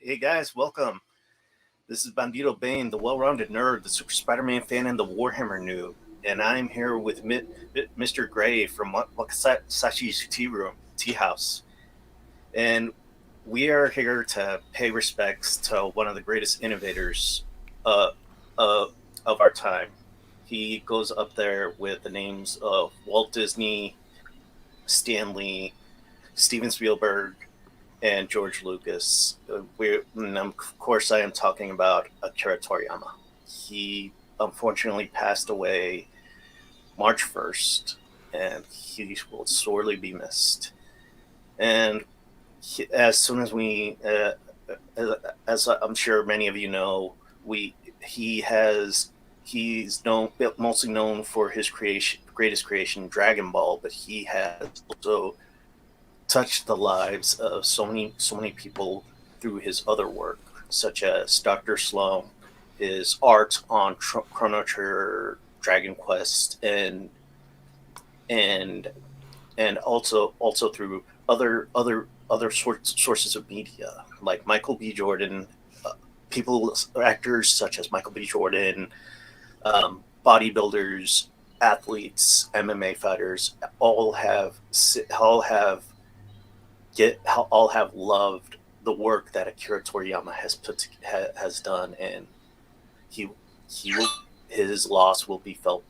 Hey guys, welcome. This is Bandito Bane, the well-rounded nerd, the Super Spider-Man fan, and the Warhammer noob. And I'm here with Mr. Gray from Wakasashi's Tea House. And we are here to pay respects to one of the greatest innovators uh, uh, of our time. He goes up there with the names of Walt Disney, Stanley, Steven Spielberg, and George Lucas. Of course, I am talking about Akira Toriyama. He unfortunately passed away March 1st, and he will sorely be missed. And as soon as as I'm sure many of you know, he's mostly known for his greatest creation, Dragon Ball, but he has also touched the lives of so many people through his other work, such as Dr. Slump, his art on Chrono Trigger, Dragon Quest, and also through other sources of media like Michael B. Jordan, actors such as Michael B. Jordan, bodybuilders, athletes, MMA fighters, all have loved the work that Akira Toriyama has done, and he will his loss will be felt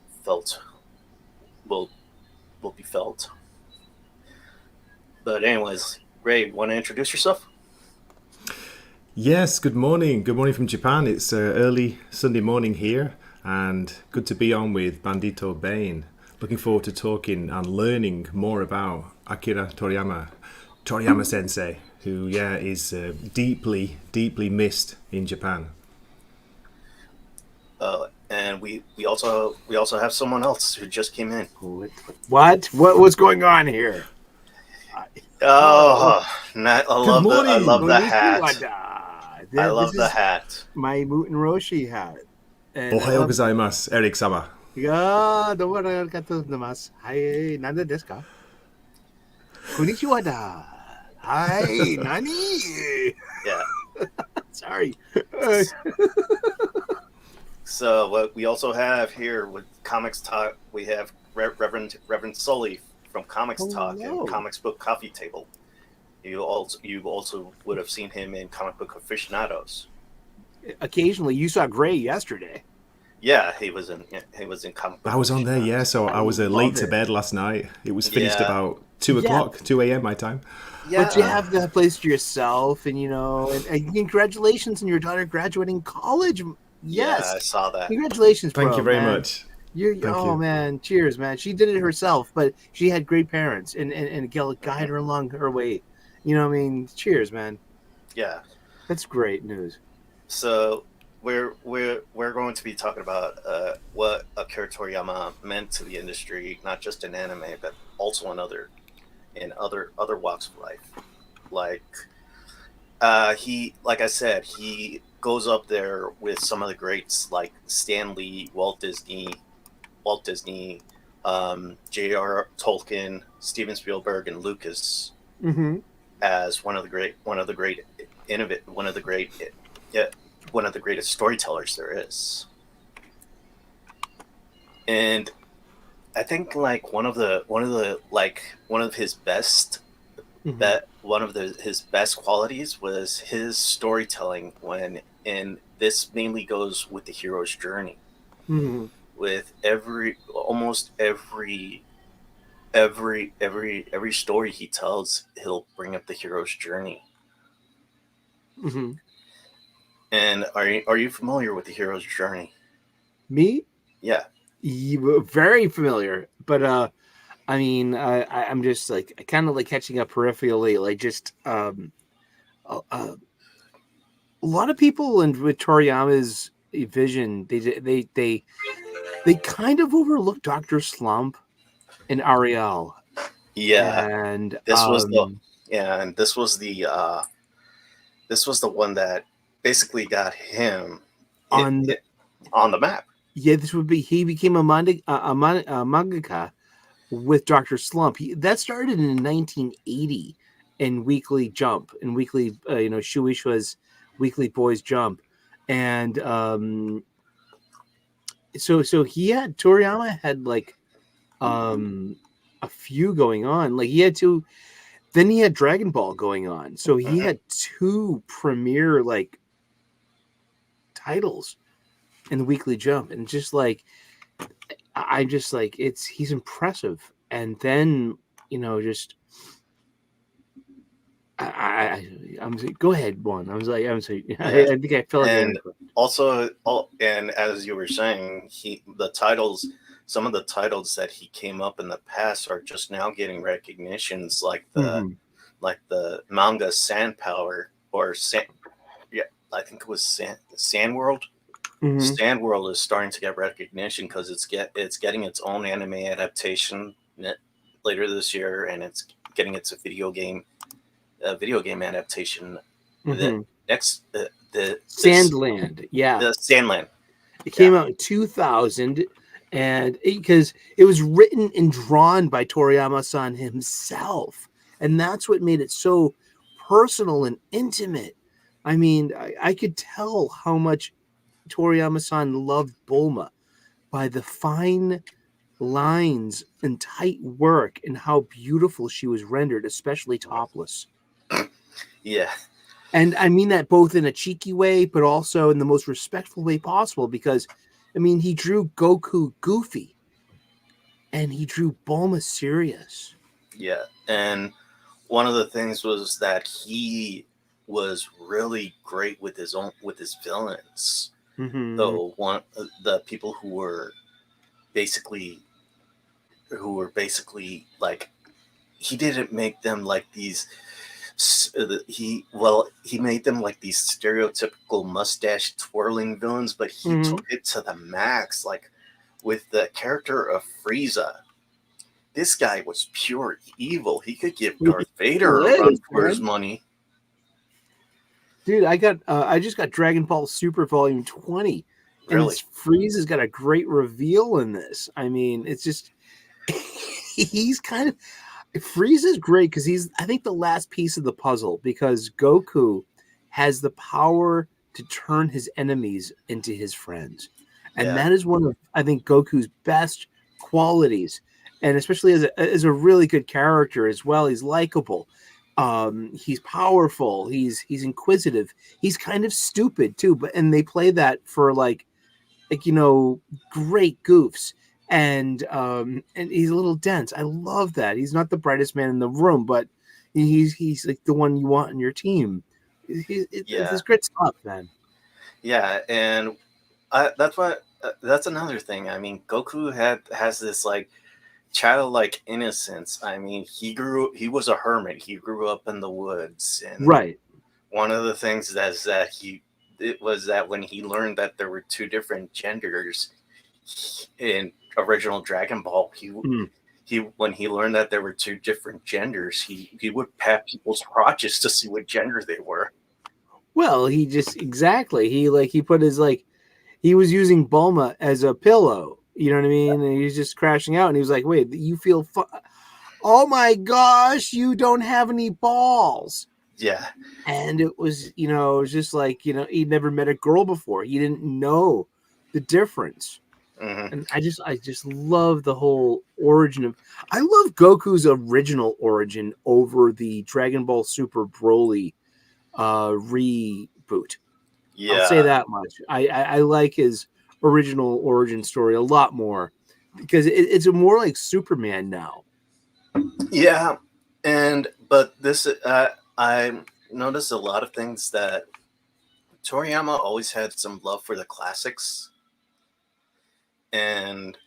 will will be felt. But anyways, Ray, want to introduce yourself? Yes, good morning. Good morning from Japan. It's early Sunday morning here, and good to be on with Bandito Bane. Looking forward to talking and learning more about Akira Toriyama, Toriyama Sensei, who is deeply missed in Japan. And we also have someone else who just came in. What? What's going on here? I love the hat. I love the hat. My Muten Roshi hat. Ohayo gozaimasu, Eric-sama. Domo arigatou gozaimasu. Hai, nanda desu ka? Konnichiwa da. Hi, nani? Yeah. Sorry. So what we also have here with Comics Talk, we have Reverend Sully from Comics Talk and Comics Book Coffee Table. You also would have seen him in Comic Book Aficionados. Occasionally, you saw Gray yesterday. Yeah, he was in Comic Book. I was on there, yeah. So I was late to bed last night. It was finished about 2 o'clock, 2 a.m. my time. Yeah. But you have the place to yourself, and and congratulations on your daughter graduating college. Yes, yeah, I saw that. Congratulations, bro. Thank you very man. much. Thank you. Man, cheers, man. She did it herself, but she had great parents and guided her along her way. You know what I mean? Cheers, man. Yeah, that's great news. So we're going to be talking about what Akira Toriyama meant to the industry, not just in anime, but also in other walks of life. Like like I said, he goes up there with some of the greats like Stan Lee, Walt Disney, J.R. Tolkien, Steven Spielberg, and Lucas as one of the greatest storytellers there is. And I think like one of his best his best qualities was his storytelling and this mainly goes with the hero's journey. With almost every story he tells, he'll bring up the hero's journey. And are you familiar with the hero's journey? Me? Yeah. Very familiar, but I mean, I'm just like kind of like catching up peripherally, like just a lot of people with Toriyama's vision, they kind of overlooked Dr. Slump and Ariel. Yeah, and this was the one that basically got him on the map. Yeah, he became a mangaka with Dr. Slump. That started in 1980 in Weekly Jump. And Weekly, Shueisha's Weekly Boys Jump, and so Toriyama had like a few going on. Like he had two, then he had Dragon Ball going on. So he had two premier like titles in the Weekly Jump, and just like I'm just like he's impressive. And then just I'm go ahead, one. I'm sorry. Yeah. I think I felt like And also, and as you were saying, some of the titles that he came up in the past are just now getting recognitions, like the manga Sand Power or I think it was Sand World. Sand World is starting to get recognition because it's getting its own anime adaptation later this year, and it's getting its video game adaptation. The Sandland, the Sandland. It came out in 2000, and because it was written and drawn by Toriyama-san himself, and that's what made it so personal and intimate. I mean, I could tell how much Toriyama-san loved Bulma by the fine lines and tight work and how beautiful she was rendered, especially topless. Yeah. And I mean that both in a cheeky way, but also in the most respectful way possible, because, I mean, he drew Goku goofy and he drew Bulma serious. Yeah. And one of the things was that he was really great with his villains. So the people who were basically like, he didn't make them like these. He made them like these stereotypical mustache twirling villains, but he took it to the max. Like with the character of Frieza, this guy was pure evil. He could give Darth Vader a run for his money. Dude, I just got Dragon Ball Super Volume 20. And Frieza's got a great reveal in this. I mean, it's just he's kind of Frieza's great because he's, I think, the last piece of the puzzle, because Goku has the power to turn his enemies into his friends. And that is one of, I think, Goku's best qualities. And especially as a really good character as well. He's likable. He's powerful. He's inquisitive. He's kind of stupid too. And they play that for like great goofs. And he's a little dense. I love that. He's not the brightest man in the room, but he's like the one you want in your team. It's great stuff, man. Yeah, and that's another thing. I mean, Goku has this like childlike innocence. I mean, he was a hermit. He grew up in the woods, and one of the things was that when he learned that there were two different genders in original Dragon Ball, when he learned that there were two different genders, he would pat people's crotches to see what gender they were. Well, he put his he was using Bulma as a pillow, you know what I mean? And he was just crashing out, and he was like, "Wait, you feel oh my gosh, you don't have any balls." Yeah. And it was, it was just like, he'd never met a girl before. He didn't know the difference. And I just love the whole origin of. I love Goku's original origin over the Dragon Ball Super Broly reboot. Yeah, I'll say that much. I like his original origin story a lot more because it's more like Superman now. Yeah, but this I noticed a lot of things that Toriyama always had some love for the classics. And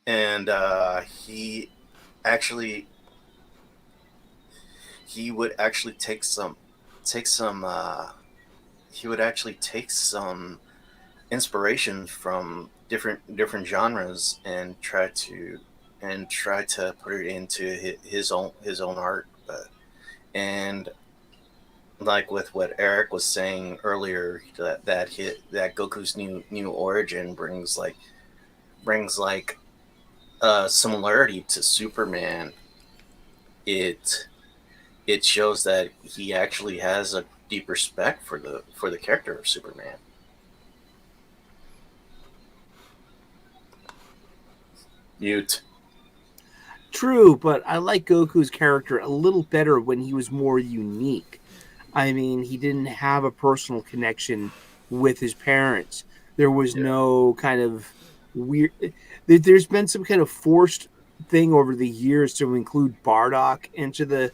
he would actually take some inspiration from different genres and try to put it into his own art. And like with what Eric was saying earlier, that Goku's new origin brings similarity to Superman. It shows that he actually has a deep respect for the character of Superman. Mute. True, but I like Goku's character a little better when he was more unique. I mean, he didn't have a personal connection with his parents. There was Yeah. no kind of weird. There's been some kind of forced thing over the years to include Bardock into the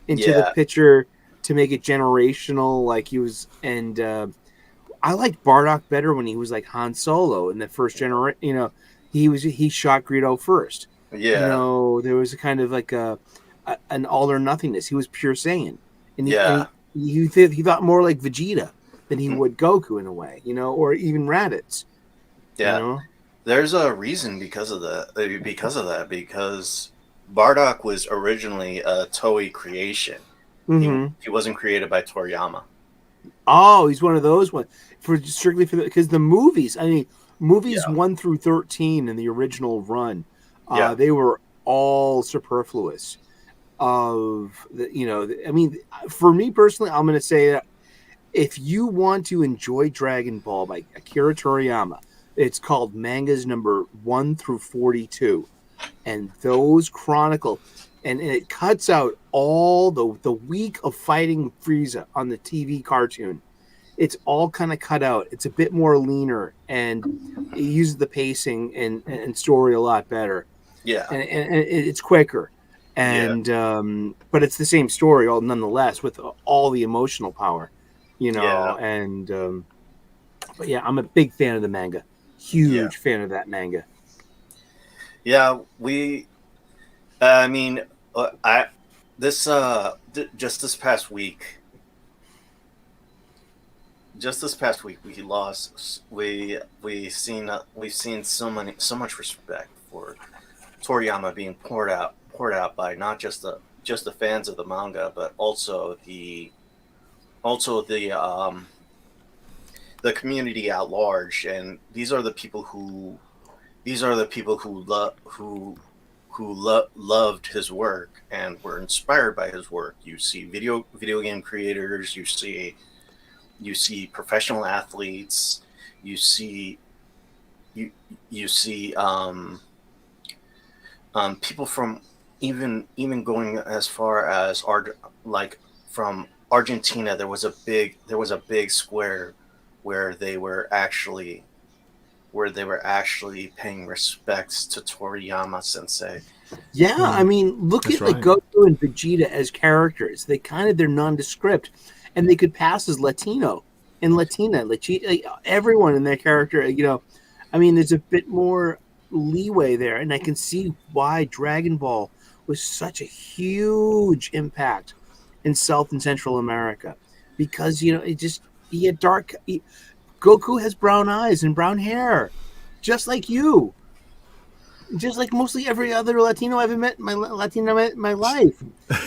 Yeah. picture to make it generational. Like he was, and I liked Bardock better when he was like Han Solo in the first generation. You know, he shot Greedo first. You Yeah. know, there was a kind of like an all or nothingness. He was pure Saiyan, and Yeah. he thought more like Vegeta than he would Goku in a way. You know, or even Raditz. You Yeah. know. There's a reason because of that. Because Bardock was originally a Toei creation. Mm-hmm. He wasn't created by Toriyama. Oh, he's one of those ones for strictly for because the movies. I mean, movies Yeah. 1 through 13 in the original run, Yeah. they were all superfluous. Of the, you know, I mean, for me personally, I'm going to say that if you want to enjoy Dragon Ball by Akira Toriyama, it's called mangas number 1 through 42, and those chronicle, and it cuts out all the week of fighting Frieza on the TV cartoon. It's all kind of cut out. It's a bit more leaner, and it uses the pacing and story a lot better, Yeah. and it's quicker. Yeah. And but it's the same story, all nonetheless, with all the emotional power, you Yeah. know. And but yeah, I'm a big fan of the manga. Yeah. Huge fan of that manga. Yeah. I mean, I this just this past week. Just this past week, we've seen so much respect for Toriyama being poured out by not just the fans of the manga, but also the community at large. And these are the people who loved his work and were inspired by his work. You see video game creators, you see professional athletes, you see you you see people from even going as far as like from Argentina. There was a big square where they were actually paying respects to Toriyama Sensei. Yeah, I mean, look That's at like right. Goku and Vegeta as characters. They're nondescript, and they could pass as Latino and Latina, like, everyone in their character. You know, I mean, there's a bit more leeway there, and I can see why Dragon Ball was such a huge impact in South and Central America, because you know it just he had Goku has brown eyes and brown hair, just like you, just like mostly every other Latino I've met in my life.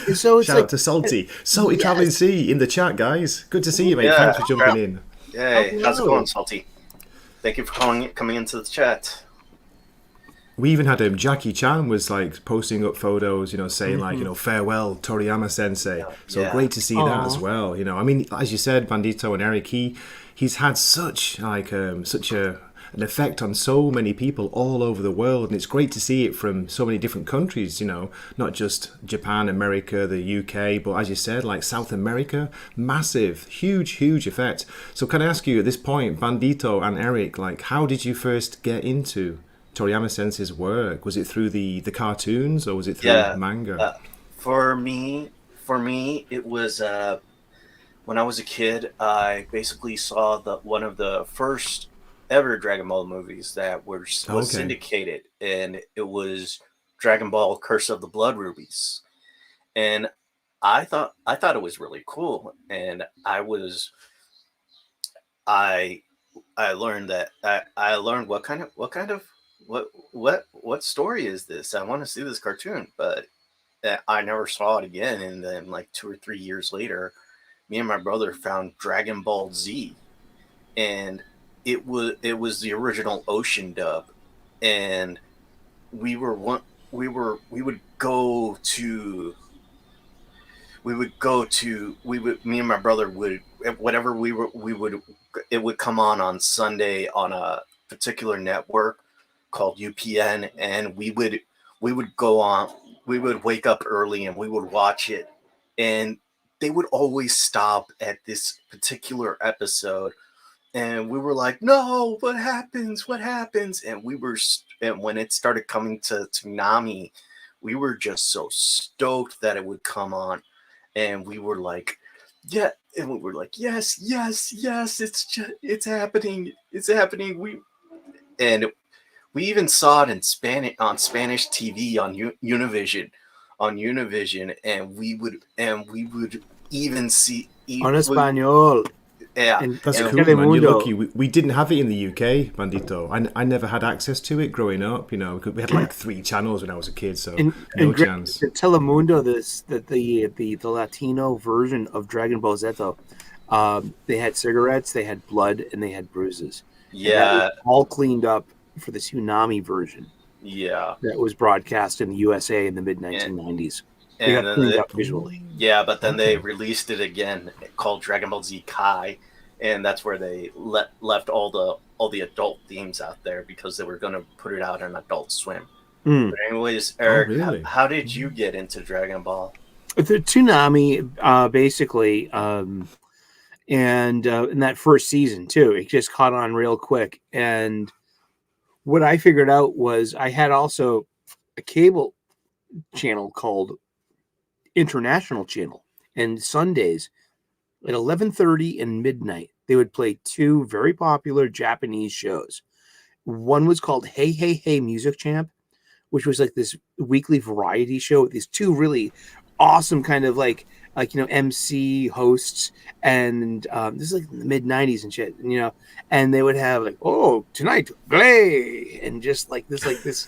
And so it's Shout out like, to Salty. Salty Traveling yes, Sea in the chat, guys. Good to see you, mate. Yeah, Thanks for jumping in. Hey, how's it hello. going, Salty? Thank you for coming into the chat. We even had Jackie Chan was like posting up photos, saying like, Mm-hmm. farewell Toriyama Sensei. So Yeah. great to see that as well. I mean, as you said, Bandito and Eric, he's had such like such an effect on so many people all over the world, and it's great to see it from so many different countries. Not just Japan, America, the UK, but as you said, like South America, massive, huge effect. So can I ask you at this point, Bandito and Eric, like, how did you first get into Toriyama Sensei's work? Was it through the cartoons or was it through Yeah. manga? Uh, for me, it was when I was a kid. I basically saw one of the first ever Dragon Ball movies that was Okay. syndicated, and it was Dragon Ball: Curse of the Blood Rubies. And I thought it was really cool, and I I learned that I learned what story is this? I want to see this cartoon, but I never saw it again. And then like 2 or 3 years later, me and my brother found Dragon Ball Z, and it was the original Ocean dub, and we were one we would go to we would me and my brother whatever we would, it would come on Sunday on a particular network called UPN, and we would go on. We would wake up early and we would watch it, and they would always stop at this particular episode, and we were like, "No, what happens? What happens?" And and when it started coming to Tsunami, we were just so stoked that it would come on, and we were like, "Yeah," and we were like, "Yes, yes, yes! It's happening! It's happening!" And we even saw it in Spanish TV on Univision, and we would even see On español. yeah, That's and cool, man. You're Telemundo. lucky. We didn't have it in the UK, Bandito. I never had access to it growing up. You know, we had like 3 channels when I was a kid, so no chance. The Telemundo, the Latino version of Dragon Ball Z, they had cigarettes, they had blood, and they had bruises. yeah, All cleaned up for the Tsunami version yeah. that was broadcast in the USA in the mid 1990s. They And got then cleaned up visually. yeah, but then they released it again called Dragon Ball Z Kai, and that's where they left all the adult themes out there because they were going to put it out on Adult Swim. Mm. But anyways, Eric, really? how did you get into Dragon Ball? The Tsunami, basically, and in that first season too, it just caught on real quick. And what I figured out was I had also a cable channel called International Channel, and Sundays at 11:30 and midnight they would play 2 very popular Japanese shows. One was called Hey Hey Hey Music Champ, which was like this weekly variety show with these 2 really awesome kind of like MC hosts, and this is like in the mid 90s and shit, and they would have like, oh, tonight play, and just just these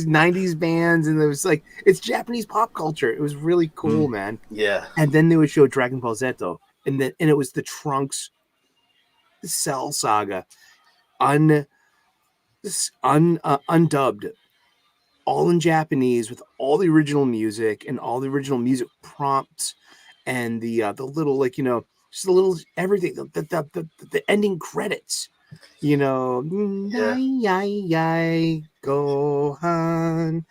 90s bands, and there was like, it's Japanese pop culture. It was really cool, man. Yeah, And then they would show Dragon Ball Z, and it was the Trunks Cell saga, undubbed, all in Japanese with all the original music and all the original music prompts, and the little just a little everything, the ending credits, Yai Gohan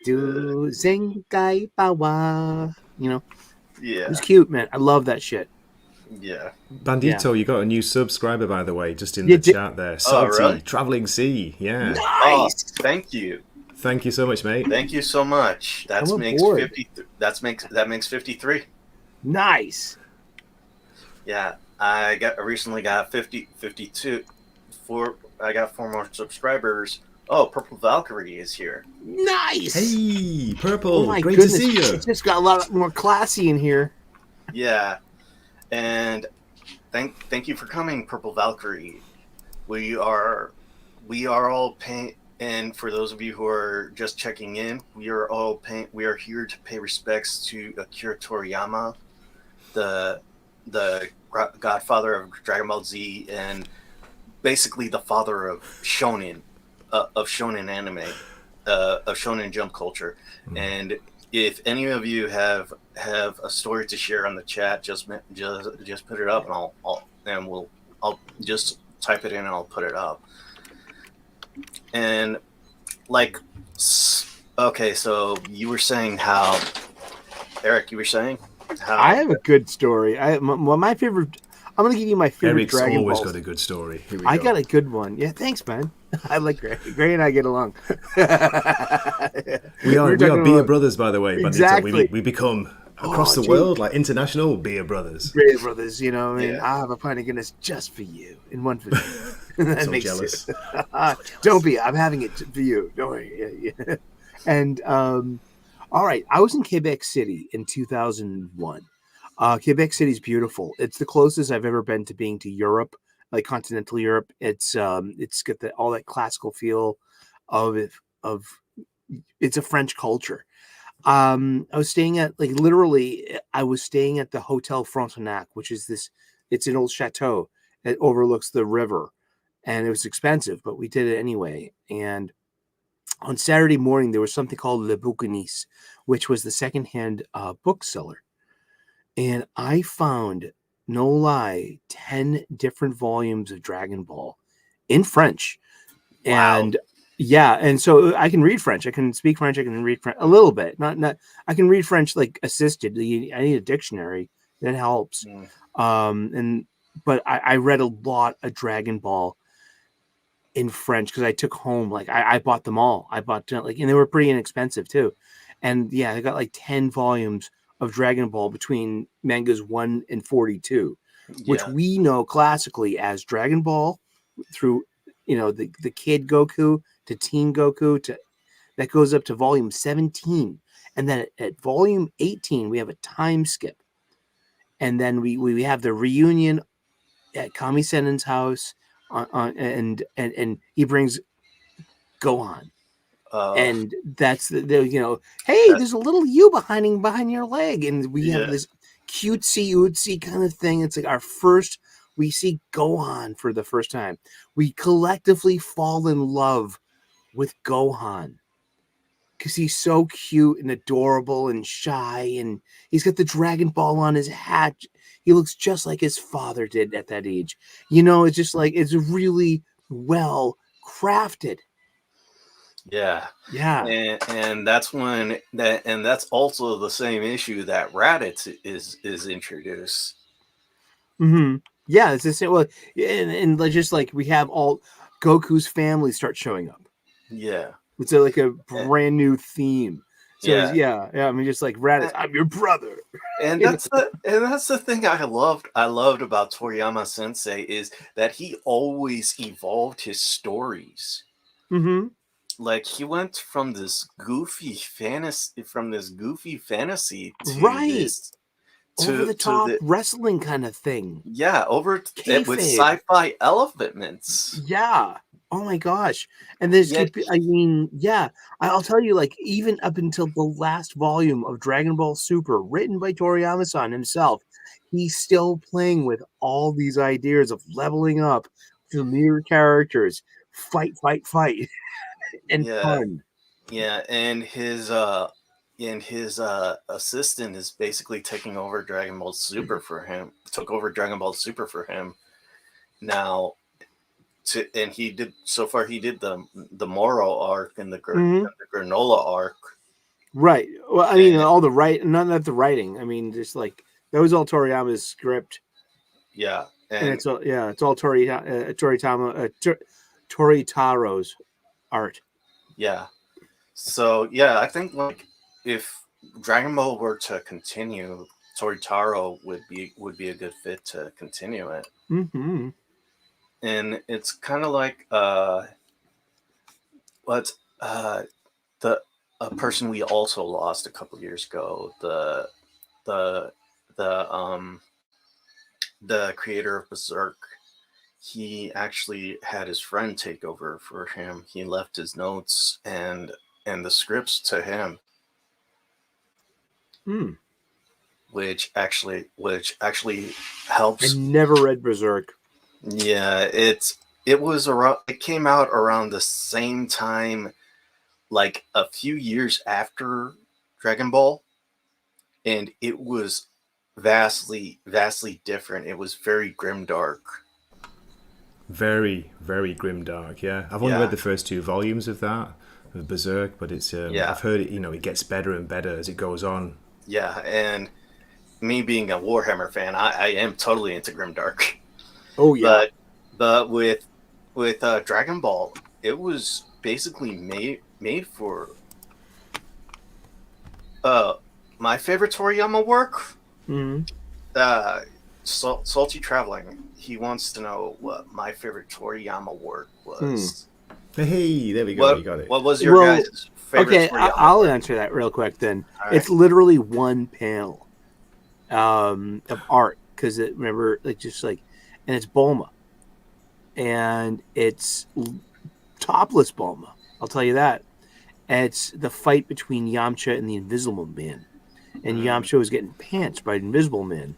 do Zenkai Bawa, yeah, it was cute, man. I love that shit. yeah. Bandito, you got a new subscriber, by the way, just in the chat there. Salty, really? Traveling Sea, yeah. Nice. Oh, thank you. Thank you so much, mate. Thank you so much. That I'm makes aboard. 50. That makes 53. Nice. Yeah, I recently got 52. I got 4 more subscribers. Oh, Purple Valkyrie is here. Nice. Hey, Oh Purple, my great goodness. to see you. It just got a lot more classy in here. Yeah, and thank you for coming, Purple Valkyrie. We are all paying. And for those of you who are just checking in, we are here to pay respects to Akira Toriyama, the godfather of Dragon Ball Z, and basically the father of shonen anime, of shonen jump culture. And if any of you have a story to share on the chat, just put it up, and I'll just type it in and I'll put it up. And okay, so you were saying how, Eric, I have a good story. My favorite. I'm gonna give you my favorite Eric's Dragon always Balls. got a good story. Here we I go. got a good one. Yeah, thanks, man. I like Gray. Gray and I get along. We are beer brothers, by the way. Bandito. Exactly. We become across the dude. world like international beer brothers. Gray brothers, I mean, Yeah. I have a pint of Guinness just for you and one for me. That So makes jealous. sense. Don't be. I'm having it for you. Don't worry. Yeah. And all right, I was in Quebec City in 2001. Quebec City's beautiful. It's the closest I've ever been to being to Europe, like continental Europe. It's got all that classical feel of it's a French culture. I was staying at I was staying at the Hotel Frontenac, which is it's an old chateau. It overlooks the river, and it was expensive, but we did it anyway. And on Saturday morning, there was something called Le Bouquiniste, which was the secondhand bookseller. and I found, no lie, 10 different volumes of Dragon Ball in French. Wow. And yeah, and so I can read French. I can speak French. I can read French a little bit. Not. I can read French like assisted. I need a dictionary. That helps. But I read a lot of Dragon Ball in French because I took home, like I bought them all. I bought and they were pretty inexpensive too. And yeah, I got like 10 volumes of Dragon Ball between mangas 1 and 42, which Yeah. we know classically as Dragon Ball through the kid Goku to teen Goku to that goes up to volume 17. And then at volume 18 we have a time skip. And then we have the reunion at Kami Sennin's house and he brings Gohan. And that's hey, there's a little you behind your leg, and we have this cutesy kind of thing. It's like we see Gohan for the first time. We collectively fall in love with Gohan because he's so cute and adorable and shy, and he's got the Dragon Ball on his hat. He looks just like his father did at that age. It's just like it's really well crafted. Yeah. And that's that's also the same issue that Raditz is introduced. Mm-hmm. Yeah, it's the same. Well, and just like we have all Goku's family start showing up. Yeah. It's like a brand new theme. So yeah. I mean, just like Raditz, I'm your brother. And that's the thing I loved about Toriyama Sensei is that he always evolved his stories. Mm-hmm. Like he went from this goofy fantasy to right this over the top wrestling kind of thing. Yeah, with sci-fi elements. Yeah. Oh my gosh. And this I'll tell you, like, even up until the last volume of Dragon Ball Super, written by Toriyama-san himself, he's still playing with all these ideas of leveling up, familiar characters, fight, and fun. Yeah, and his assistant is basically taking over Dragon Ball Super for him. Took over Dragon Ball Super for him. Now, and he did the Moro arc and the Granola arc. Right. Well, I mean, all the not the writing. I mean, just like that was all Toriyama's script. Yeah, and it's all Toritaro's art. Yeah. So yeah, I think like if Dragon Ball were to continue, Toritaro would be a good fit to continue it. Mm-hmm. And it's kind of like a person we also lost a couple years ago, the creator of Berserk. He actually had his friend take over for him. He left his notes and the scripts to him. Which actually helps. I never read Berserk. Yeah, it came out around the same time, like a few years after Dragon Ball, and it was vastly different. It was very grimdark. Very, very grimdark. Yeah, I've only read the first 2 volumes of that, of Berserk, but it's I've heard it. It gets better and better as it goes on. Yeah, and me being a Warhammer fan, I am totally into grimdark. Oh yeah, but with Dragon Ball, it was basically made for my favorite Toriyama work. Salty Traveling. He wants to know what my favorite Toriyama work was. Hey, there we go. You got it. What was your guys' favorite? Okay, I'll answer that real quick then. Right. It's literally one panel of art because remember, like, just like, and it's Bulma, and it's topless Bulma. I'll tell you that. And it's the fight between Yamcha and the Invisible Man, and Yamcha was getting pantsed by Invisible Man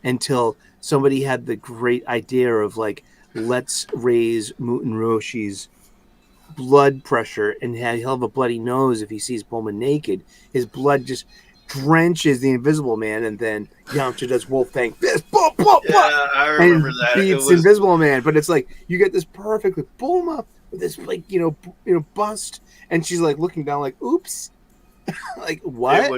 until somebody had the great idea of like, let's raise Muten Roshi's blood pressure, and he'll have a bloody nose if he sees Bulma naked. His blood just drenches the Invisible Man, and then Yamcha does Wolf Fang fist, boom, boom, Yeah, boom, I remember and that. beats Invisible Man. But it's like you get this perfect like, boom up with this like bust, and she's like looking down like, oops, like what?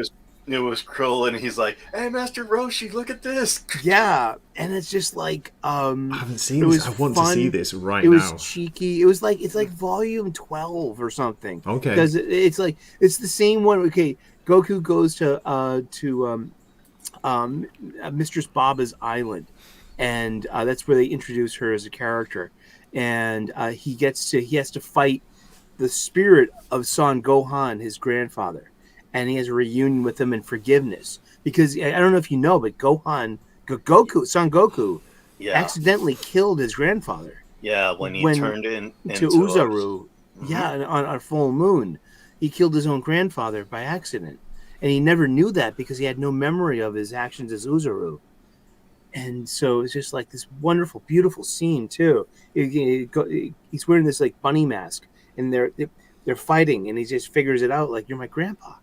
It was Krill, and he's like, "Hey, Master Roshi, look at this." Yeah, and it's just like I haven't seen it this. was I want fun. to see this right It was now. cheeky. It was like it's like volume 12 or something. Okay. Because it's like it's the same one. Okay, Goku goes to Mistress Baba's island, and that's where they introduce her as a character. And he has to fight the spirit of Son Gohan, his grandfather, and he has a reunion with him in forgiveness. Because I don't know if you know, but Son Goku, Yeah, accidentally killed his grandfather. yeah, when he turned into Uzaru. Yeah, on a full moon, he killed his own grandfather by accident, and he never knew that because he had no memory of his actions as Uzaru. And so it's just like this wonderful, beautiful scene too. He's wearing this like bunny mask, and they're fighting, and he just figures it out like, you're my grandpa.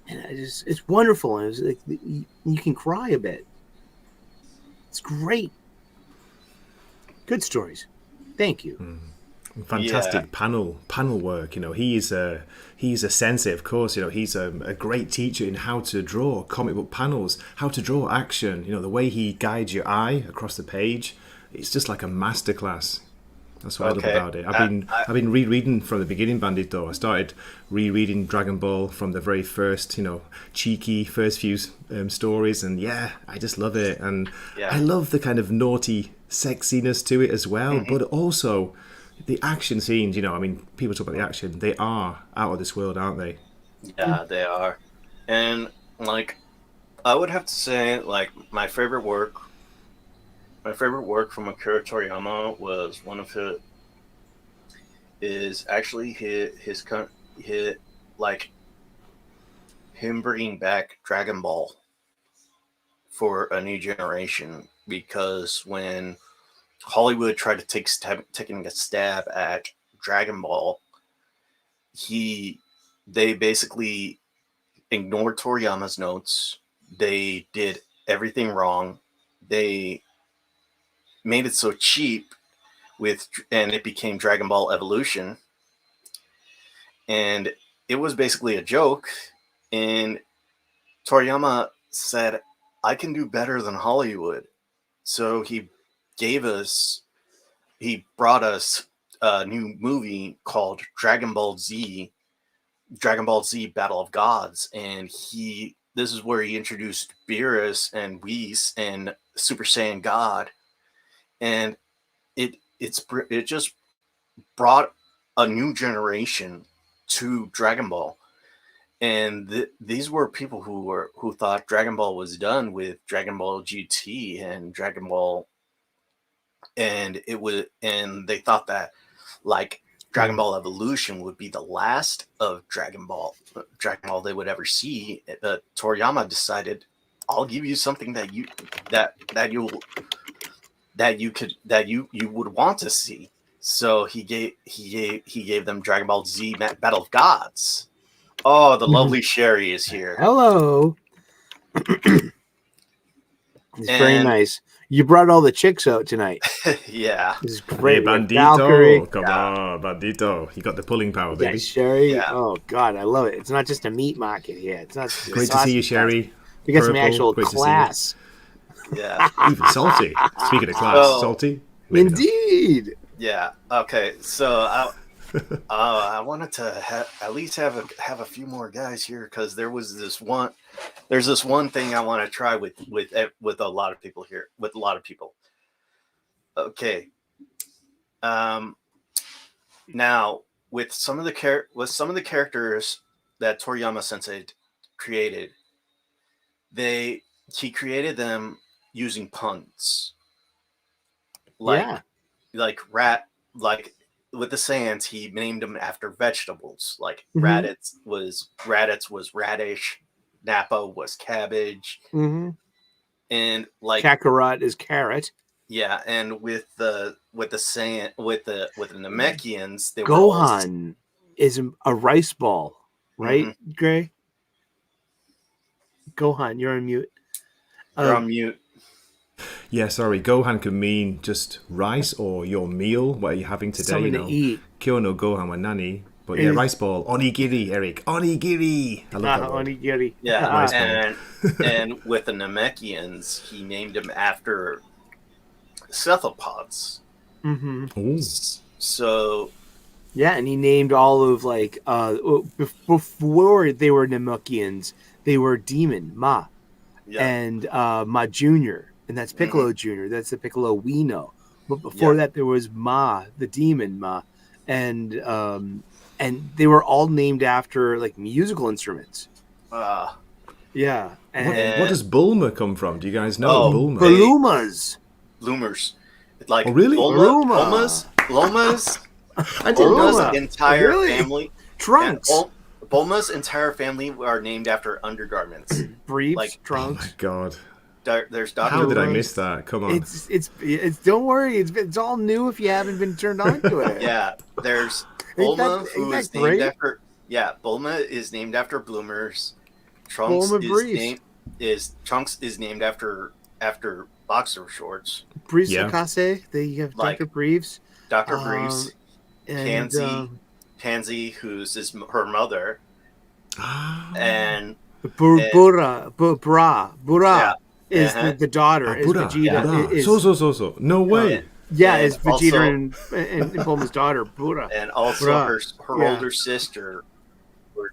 And it's wonderful, and it's like you can cry a bit. It's great. Good stories. Thank you. Fantastic panel work. He's a sensei, of course. He's a great teacher in how to draw comic book panels, how to draw action. The way he guides your eye across the page, it's just like a masterclass. That's what I love about it. I've been rereading from the beginning, Bandito. I started rereading Dragon Ball from the very first, cheeky first few stories, and I just love it. And I love the kind of naughty sexiness to it as well, but also the action scenes. People talk about the action; they are out of this world, aren't they? Yeah, they are. And like, I would have to say, like, my favorite work from Akira Toriyama was actually his like him bringing back Dragon Ball for a new generation, because when Hollywood tried to taking a stab at Dragon Ball, they basically ignored Toriyama's notes. They did everything wrong. They made it so cheap and it became Dragon Ball Evolution, and it was basically a joke. And Toriyama said, "I can do better than Hollywood," so he brought us a new movie called Dragon Ball Z Battle of Gods, and this is where he introduced Beerus and Whis and Super Saiyan God, and it just brought a new generation to Dragon Ball. And these were people who thought Dragon Ball was done with Dragon Ball GT and Dragon Ball, and they thought that, like, Dragon Ball Evolution would be the last of Dragon Ball they would ever see. Toriyama decided, "I'll give you something that you would want to see." So he gave them Dragon Ball Z Battle of Gods. Oh, the lovely Sherry is here. Hello. It's very nice. You brought all the chicks out tonight. Yeah. This is great. Hey, Bandito. Come on, Bandito. You got the pulling power, baby. Sherry. Yeah. Oh, God, I love it. It's not just a meat market here. It's not just great to see you, Sherry. We got some actual class. Yeah. Even Salty. Speaking of class, Salty. Indeed. Not. Yeah. Okay. So I wanted to at least have a few more guys here, because there's this one thing I want to try with a lot of people here, with a lot of people. Okay. Now with some of the characters that Toriyama Sensei created, he created them using puns. Like rat, like with the Saiyans, he named them after vegetables. Like Raditz was radish, Nappa was cabbage, and like Kakarot is carrot. Yeah, and with the Namekians, they Gohan is a rice ball, right, Gray? Gohan, you're on mute. You're on mute. Yeah, sorry. Gohan can mean just rice or your meal. What are you having today? Something to eat. Kyo no Gohan wa nani? But yeah, rice ball. Onigiri, Eric. Onigiri. I love that word. Onigiri. Yeah, Rice and with the Namekians, he named him after cephalopods. Mm-hmm. So yeah, and he named all of before they were Namekians, they were Demon Ma, and Ma Junior, and that's Piccolo Junior. That's the Piccolo we know. But before that, there was Ma, the Demon Ma, and they were all named after like musical instruments. Yeah. And what does Bulma come from? Do you guys know Bulma? Bloomers. Like really? Bulma's I didn't know that. Entire family. Trunks. Bulma's entire family are named after undergarments. Briefs, like trunks. Oh my god. There's Dr. How did I miss that? Come on. It's don't worry, it's all new if you haven't been turned on to it. Yeah, there's Bulma who is named after Bulma is named after Bloomers. Trunks is named after boxer shorts. Briefs Lacoste, they have like Dr. Briefs. Dr. Briefs. Pansy, who's her mother. And Bura is the daughter. Is Vegeta. Yeah. So. No way. Is Vegeta and Bulma's daughter, Bura. And also her older sister was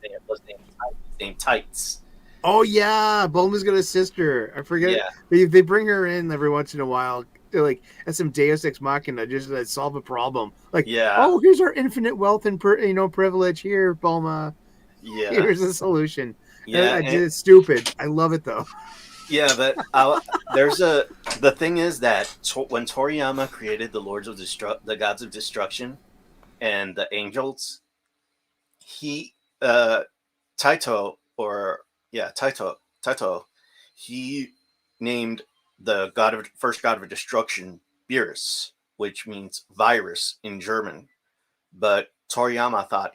named Tights. Oh yeah, Bulma's got a sister. I forget. Yeah. They bring her in every once in a while. They're like, as some Deus Ex Machina, just to solve a problem. Like, oh, here's our infinite wealth and privilege here, Bulma. Yeah, here's the solution. Yeah, it's stupid. I love it though. Yeah, but the thing is that when Toriyama created the the gods of destruction, and the angels, Taito, he named the first god of destruction Beerus, which means virus in German. But Toriyama thought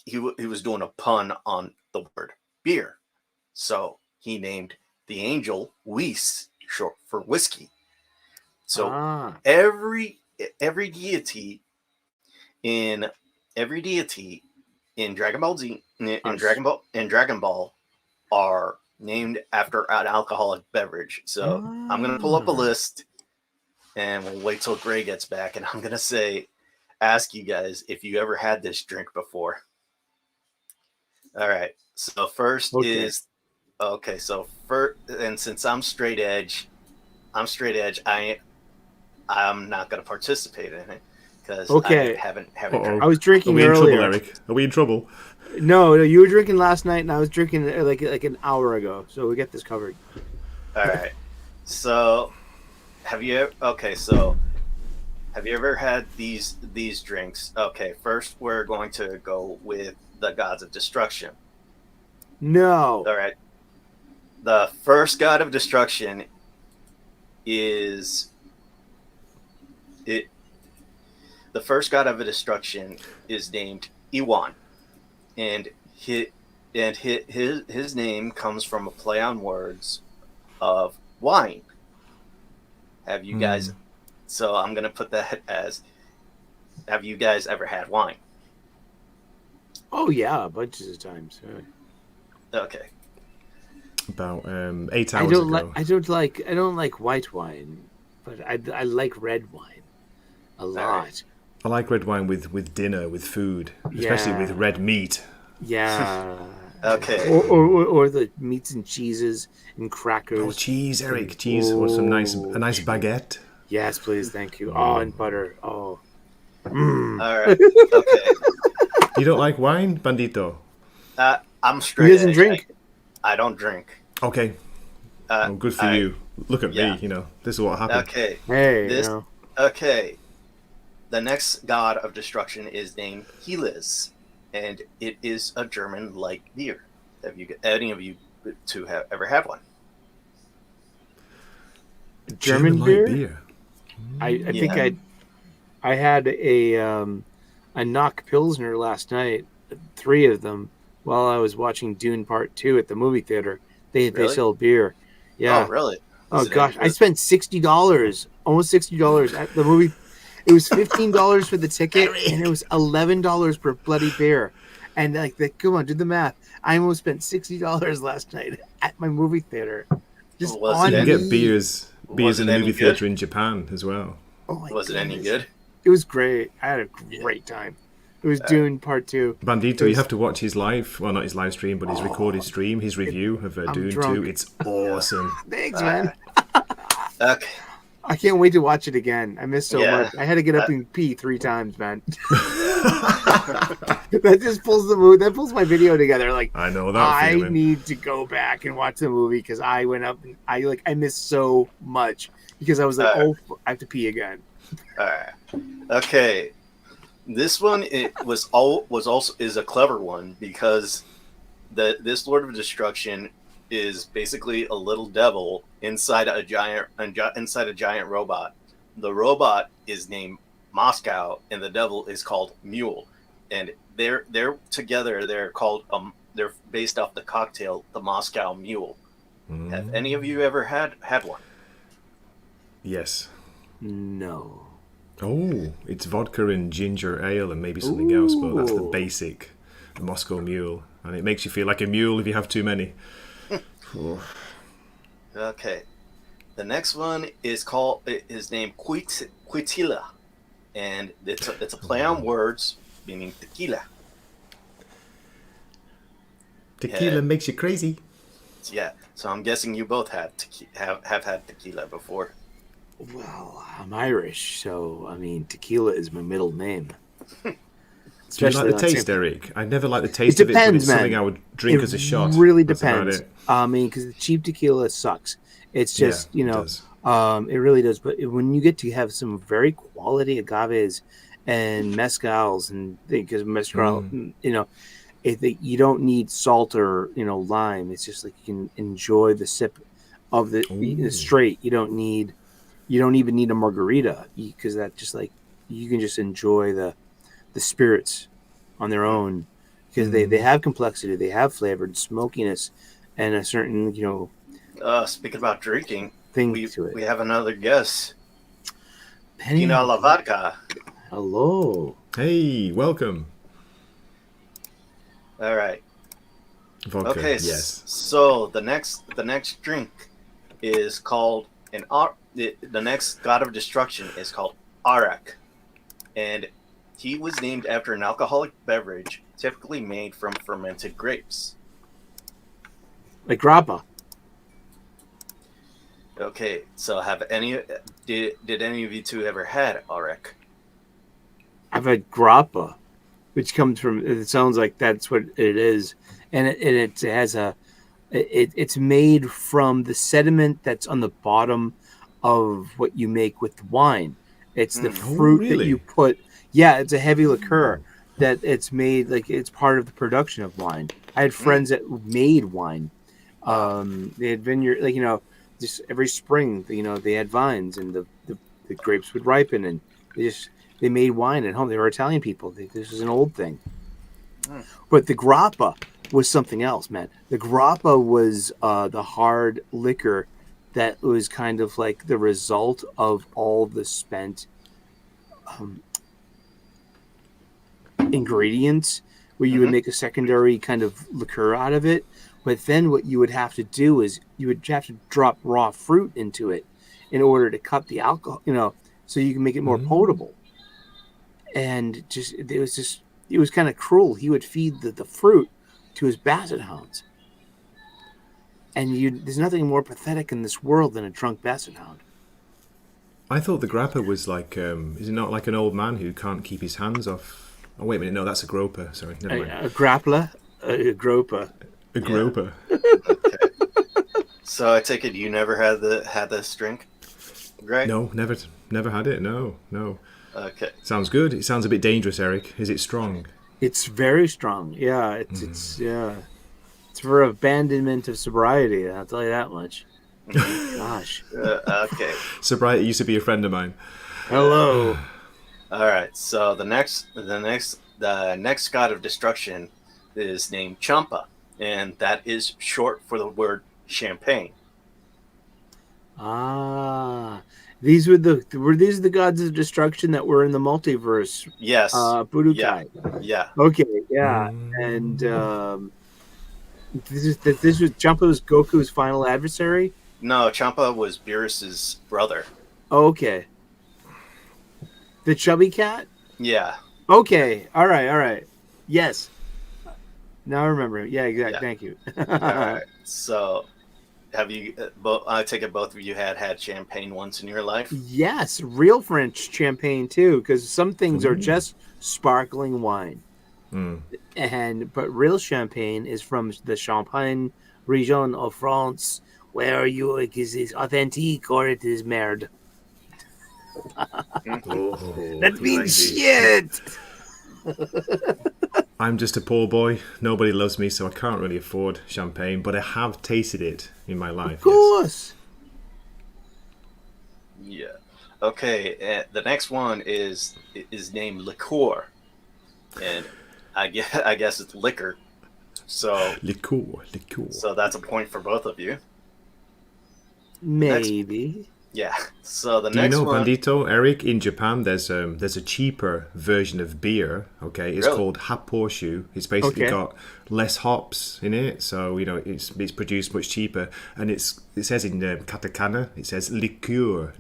he was doing a pun on the word beer, so he named the angel Whis, short for whiskey. So every deity in Dragon Ball Z in Dragon Ball are named after an alcoholic beverage. So I'm gonna pull up a list, and we'll wait till Gray gets back, and I'm gonna ask you guys if you ever had this drink before. All right. So first is and since I'm straight edge, I'm not gonna participate in it because I haven't. I was drinking earlier. Are we in trouble, Eric? Are we in trouble? No, you were drinking last night, and I was drinking like an hour ago. So we get this covered. All right. So, have you ever had these drinks? Okay, first we're going to go with the gods of destruction. No. All right. The first god of destruction is it. The first god of destruction is named Iwan, and his name comes from a play on words of wine. Have you guys? So I'm gonna put that as. Have you guys ever had wine? Oh yeah, bunches of times. Okay. About 8 hours ago. I don't like white wine, but I like red wine a lot. Right. I like red wine with dinner, with food, especially with red meat. Yeah. Okay. Or the meats and cheeses and crackers. Oh, cheese, Eric, cheese, or a nice baguette. Yes, please, thank you. Oh, and butter. Oh. All right. Okay. You don't like wine, Bandito? I'm straight. He doesn't drink. I don't drink. Okay. Well, good for you. Look at me. This is what happened. Okay. Hey. Okay. The next god of destruction is named Helios, and it is a German light beer. Have any of you two ever had one? German beer? I think I had a Knock Pilsner last night, 3 of them, while I was watching Dune Part 2 at the movie theater. They Really? sell beer. Oh, Yeah. really? Oh Is it any gosh, I good? spent $60, almost $60 at the movie. It was $15 for the ticket, and it was $11 per bloody beer. And come on, do the math. I almost spent $60 last night at my movie theater, just Was it You can on any? get me. beers Was in it the any movie good? theater in Japan as well. Oh my Was it any goodness, good? it was great. I had a Yeah. great time. It was All right. Dune Part Two. It Bandito, you was. have to watch his not his live stream, but his recorded Oh, stream, his review of I'm Dune 2. drunk. It's awesome. Thanks, All man. right. Okay. I can't wait to watch it again. I missed so Yeah. much. I had to get up and pee 3 times, man. That just pulls the mood. That pulls my video together. Like I know that I feeling. need to go back and watch the movie because I went up and I missed so much because I was like, I have to pee again. All right. Okay. This one was also is a clever one because this Lord of Destruction is basically a little devil inside a giant robot. The robot is named Moscow, and the devil is called Mule, and they're together. They're based off the cocktail, the Moscow Mule. Have any of you ever had one? Yes. No. Oh, it's vodka and ginger ale and maybe something else, but that's the Ooh. basic Moscow Mule, and it makes you feel like a mule if you have too many. Oh. Okay. The next one is named Quitila, and it's a play on words meaning tequila. Tequila makes you crazy. Yeah. So I'm guessing you both have had tequila before. Well, I'm Irish, so I mean, tequila is my middle name. Do you like the on taste, St. Eric? I never like the taste of it, but depends, it's something man. I would drink It as a shot. really That's about depends. it. I mean, because the cheap tequila sucks. It's just Yeah, it does. it really does. But when you get to have some very quality agaves and mezcals, and because mezcal, you don't need salt or lime. It's just like you can enjoy the sip of the straight. You don't even need a margarita because that just like you can just enjoy the spirits on their own because they have complexity, they have flavor, smokiness, and a certain Speaking about drinking, thing we to it. we have another guest, Penny, Pina La Vodka. hello. Hey, welcome. All right. Vodka, Okay. yes. So the next drink is called the next god of destruction is called Arak, and he was named after an alcoholic beverage typically made from fermented grapes. Like grappa. Okay, so did any of you two ever had Arak? I've had grappa, which comes from. It sounds like that's what it is, and it has it's made from the sediment that's on the bottom of what you make with wine. It's the fruit that you put. Yeah, it's a heavy liqueur that it's made like it's part of the production of wine. I had friends that made wine. They had vineyard, just every spring, they had vines and the grapes would ripen and they made wine at home. They were Italian people. This is an old thing. But the grappa was something else, man. The grappa was the hard liquor that was kind of like the result of all the spent ingredients where you would make a secondary kind of liqueur out of it. But then what you would have to do is you would have to drop raw fruit into it in order to cut the alcohol, so you can make it more potable. And it was kind of cruel. He would feed the fruit to his basset hounds. And there's nothing more pathetic in this world than a drunk basset hound. I thought the grappa was like, is it not like an old man who can't keep his hands off? Oh, wait a minute, no, that's a groper. Sorry, never mind. A grappler, a groper. A groper. Okay. So I take it you never had this drink, right? No, never had it. No. Okay. Sounds good. It sounds a bit dangerous, Eric. Is it strong? It's very strong. Yeah, it's for abandonment of sobriety. I'll tell you that much. Gosh. Okay. Sobriety used to be a friend of mine. Hello. All right. So the next god of destruction is named Champa, and that is short for the word champagne. Ah, these were the gods of destruction that were in the multiverse. Yes. Budokai. Yeah. Okay, yeah, and this was Champa was Goku's final adversary. No, Champa was Beerus's brother. Okay, the chubby cat. Yeah. Okay, all right. Yes, now I remember. Yeah, exactly. Yeah. Thank you. All right. So, have you? I take it both of you had champagne once in your life. Yes, real French champagne too, because some things are just sparkling wine, but real champagne is from the Champagne region of France, where it is authentic or it is merde. That means shit. I'm just a poor boy. Nobody loves me, so I can't really afford champagne, but I have tasted it in my life. Of course. Yes. Yeah. Okay. The next one is named liqueur, and I guess it's liquor. So liqueur. So that's a point for both of you. Maybe. Yeah. So the Do next you know, one, Bandito, Eric, in Japan, there's a cheaper version of beer. Okay, it's Really? called Happoshu. It's basically got less hops in it, so it's produced much cheaper. And it says in katakana, it says liqueur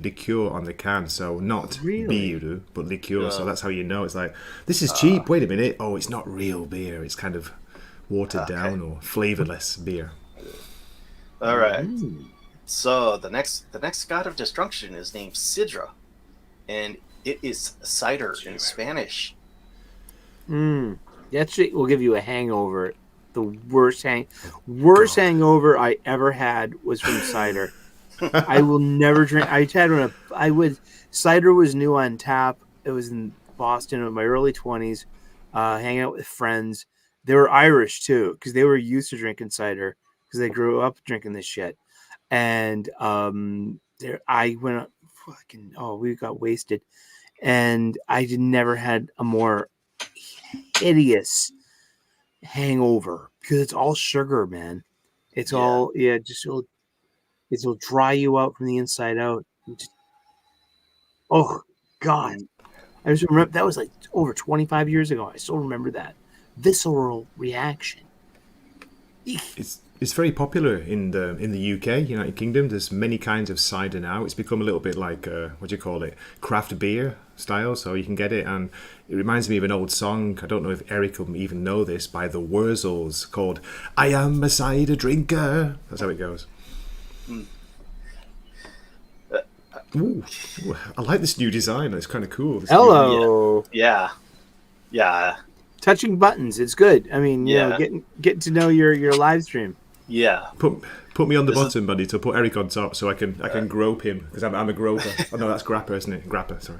on the can, so not beer, but liqueur. So that's how you know. It's like, this is cheap. Wait a minute. Oh, it's not real beer. It's kind of watered down or flavorless beer. all right. So the next god of destruction is named Sidra, and it is cider in Spanish. That shit will give you a hangover. The worst hangover I ever had was from cider. I will never drink. Cider was new on tap. It was in Boston in my early 20s, hanging out with friends. They were Irish too, because they were used to drinking cider because they grew up drinking this shit. And I went we got wasted, and I never had a more hideous hangover because it's all sugar, man. It's all it'll dry you out from the inside out. Oh God, I just remember that was like over 25 years ago. I still remember that visceral reaction. It's very popular in the UK, United Kingdom. There's many kinds of cider now. It's become a little bit like what do you call it, craft beer style. So you can get it, and it reminds me of an old song. I don't know if Eric will even know this, by the Wurzels, called "I Am a Cider Drinker." That's how it goes. Ooh, I like this new design. It's kind of cool. Hello. Yeah. Touching buttons, it's good. I mean, you know, getting to know your live stream. Yeah. Put me on the bottom, buddy. To put Eric on top, so I can grope him, because I'm a groper. Oh no, that's grapper, isn't it? Grapper, sorry.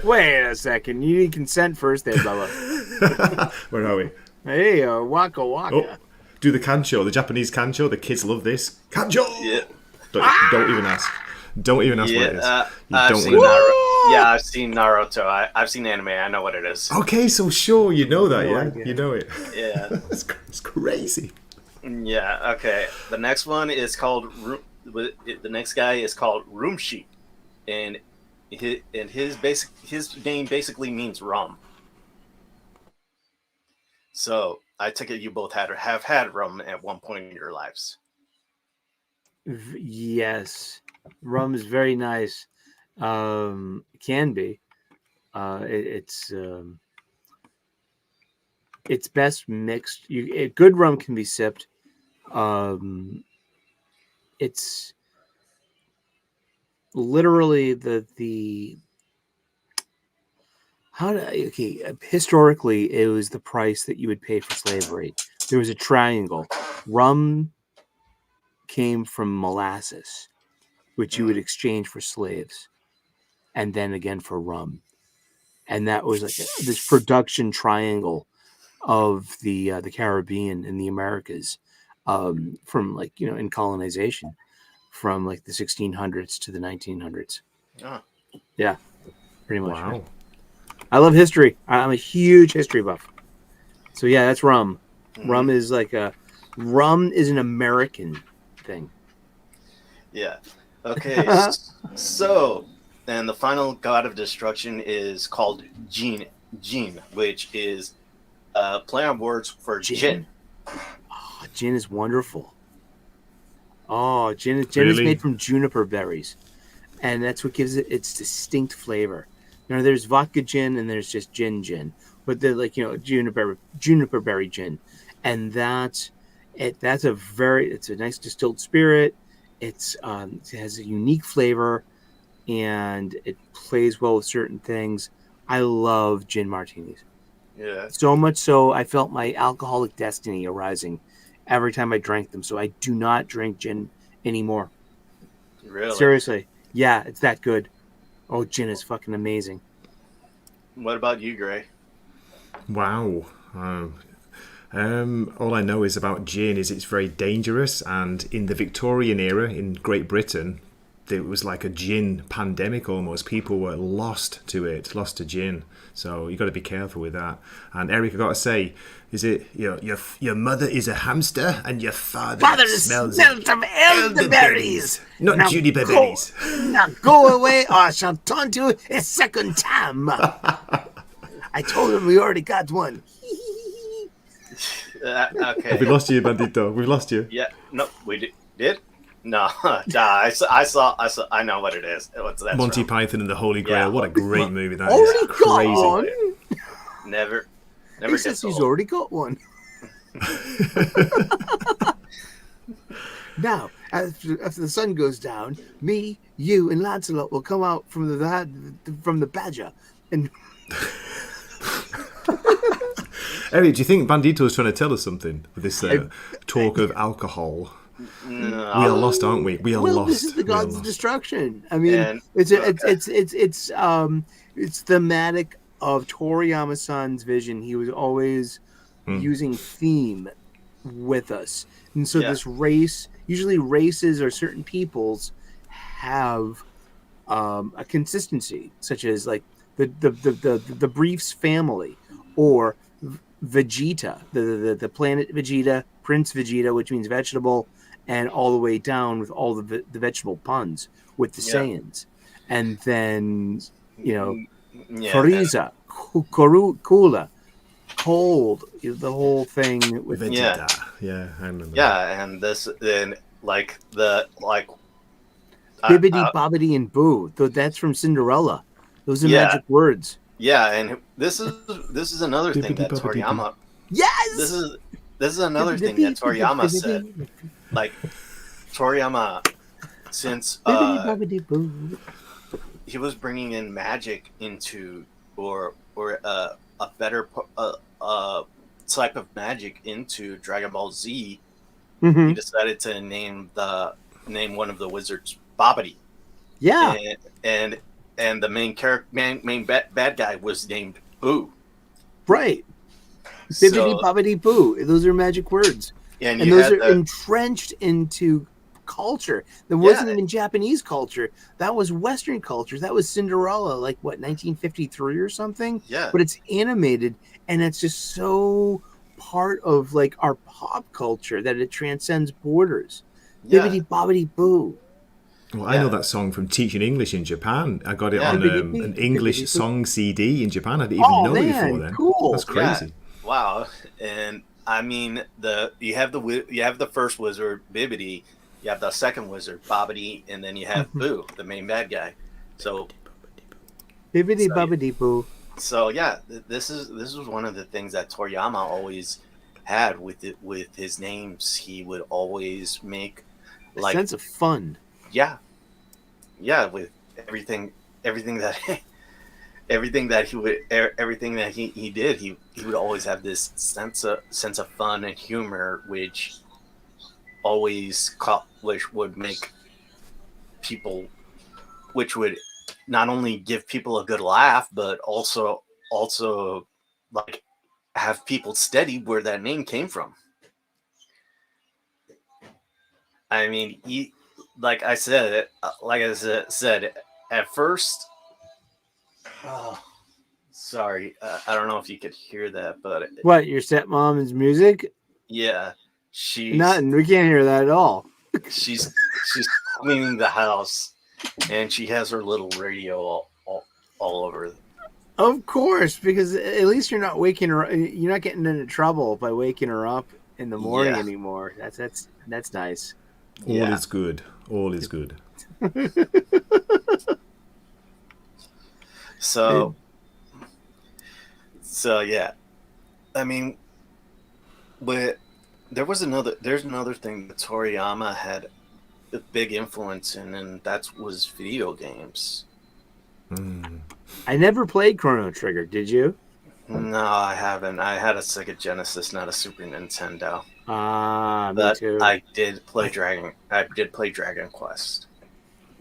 Wait a second. You need consent first, there, Bubba. Where are we? Hey, waka waka. Oh, do the kancho, the Japanese kancho. The kids love this kancho. Yeah. Don't even ask. Don't even ask what it is. I've seen Naruto. I've seen anime. I know what it is. Okay, so sure, you know that, yeah? You know it. Yeah. It's crazy. Yeah. Okay. The next one is called. The next guy is called Rumshi, and his name basically means rum. So I take it you both have had rum at one point in your lives. Yes, rum is very nice. Can be. It's best mixed. Good rum can be sipped. It's literally historically it was the price that you would pay for slavery. There was a triangle. Rum came from molasses, which you would exchange for slaves, and then again for rum. And that was like this production triangle of the Caribbean and the Americas, from in colonization, from like the 1600s to the 1900s. Yeah, pretty much. Wow. I love history. I'm a huge history buff. So yeah, that's rum. Rum is an American thing. Yeah. Okay. So, and the final god of destruction is called Jin, which is play on words for Jin. Oh, gin is wonderful. Oh, gin is Really? made from juniper berries, and that's what gives it its distinct flavor. Now, there's vodka gin and there's just gin, but they're like, juniper berry gin, and that's it. It's a nice distilled spirit. It has a unique flavor, and it plays well with certain things. I love gin martinis. Yeah. So much so, I felt my alcoholic destiny arising every time I drank them. So I do not drink gin anymore. Really? Seriously. Yeah, it's that good. Oh, gin is fucking amazing. What about you, Gray? Wow. All I know is about gin is it's very dangerous, and in the Victorian era in Great Britain, it was like a gin pandemic almost. People were lost to gin. So you got to be careful with that. And Eric, I got to say, is it your mother is a hamster and your father smells of elderberries, not now juniper berries. Now go away, or I shall taunt you a second time. I told him we already got one. Okay. We lost you, Bandito. We've lost you. Yeah. No, we did. No, I saw. I know what it is. What's that? Monty Python and the Holy Grail. Yeah. What a great movie that Already is. got Crazy. one. Never He says he's already got one. Now, after the sun goes down, me, you, and Lancelot will come out from the badger. And Eric, do you think Bandito is trying to tell us something with this talk of alcohol? No. We are lost, aren't we? We are lost. This is the We are gods of lost. destruction. I mean, And- it's thematic of Toriyama-san's vision. He was always using theme with us, and so this race, usually races or certain peoples, have a consistency, such as like the Briefs family, or Vegeta, the planet Vegeta, Prince Vegeta, which means vegetable, and all the way down with all the vegetable puns with the Saiyans, and then Frieza, Kula, Cold, the whole thing with Vegeta. Yeah, I remember. Yeah, and this then Bibbidi Bobbidi and Boo. That's from Cinderella. Those are magic words. Yeah, and this is another thing that Toriyama. Yes. This is another thing that Toriyama said. Like Toriyama, since he was bringing in magic into or a better type of magic into Dragon Ball Z, he decided to name one of the wizards Bobbidi. Yeah, and the main bad guy was named Boo. Right. Bibbidi Bobbidi Boo. Those are magic words. And those are entrenched into culture. That wasn't even Japanese culture. That was Western culture. That was Cinderella, like what, 1953 or something? Yeah. But it's animated, and it's just so part of like our pop culture that it transcends borders. Yeah. Bibbidi Bobbidi Boo. Well, I know that song from teaching English in Japan. I got it on an English song CD in Japan. I didn't even know it before then. Cool. That's crazy. Yeah. Wow. And I mean, you have the first wizard Bibbidi, you have the second wizard Bobbidi, and then you have Boo, the main bad guy. So Bibbidi Bobbidi Boo. So yeah, this was one of the things that Toriyama always had with his names. He would always make a sense of fun. Yeah, with everything that he did, he would always have this sense of fun and humor, which would make people, which would not only give people a good laugh, but also like have people steady where that name came from. I mean, like I said at first. Oh, sorry, I don't know if you could hear that, but What, your stepmom's music? Yeah, Nothing. We can't hear that at all. she's cleaning the house, and she has her little radio all over. Of course, because at least you're not waking her. You're not getting into trouble by waking her up in the morning Yeah, anymore. That's nice. All yeah. is good. All is good. So yeah, I mean, but there's another thing that Toriyama had a big influence in, and that was video games. I never played Chrono Trigger. Did you? No, I haven't. I had a Sega Genesis, not a Super Nintendo. Me But too. I did play Dragon Quest.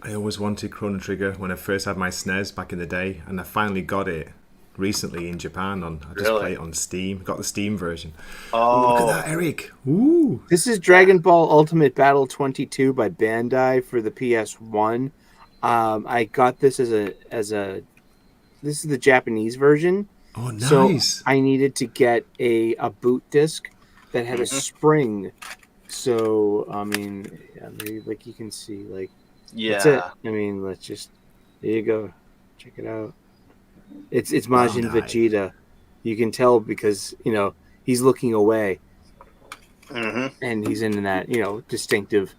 I always wanted Chrono Trigger when I first had my SNES back in the day, and I finally got it recently in Japan. I just Really? play it on Steam. Got the Steam version. Oh, Ooh, look at that, Eric! Ooh, This is Dragon Ball Ultimate Battle 22 by Bandai for the PS1. I got this as a this is the Japanese version. oh, So nice. I needed to get a boot disc that had a spring. So I mean, yeah, maybe, like you can see, like that's it. yeah. I mean, let's just there you go, check it out. It's Majin Bandai. Vegeta. You can tell because he's looking away hmm and he's in that distinctive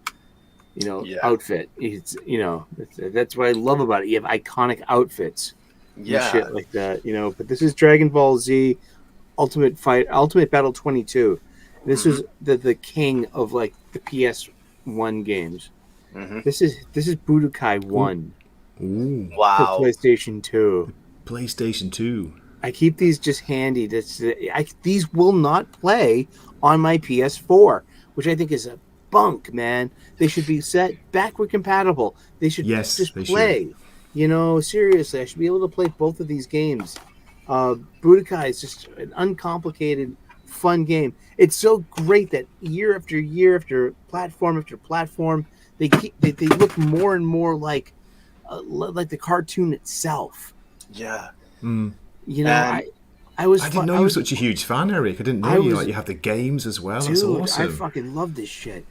Yeah. outfit. It's that's what I love about it. You have iconic outfits and Yeah. shit like that. But this is Dragon Ball Z Ultimate Battle 22. This is the king of like the PS1 games. hmm This is Budokai 1 Ooh, for Wow. PlayStation 2. PlayStation 2. I keep these just handy. These will not play on my PS4, which I think is a bunk, man. They should be set backward compatible. They should Yes, just they play. Seriously, I should be able to play both of these games. Budokai is just an uncomplicated, fun game. It's so great that year after year after platform, they look more and more like the cartoon itself. Yeah. Mm. And I was. I didn't know you were such a huge fan, Eric. I didn't know you have the games as well. That's Dude, awesome. I fucking love this shit.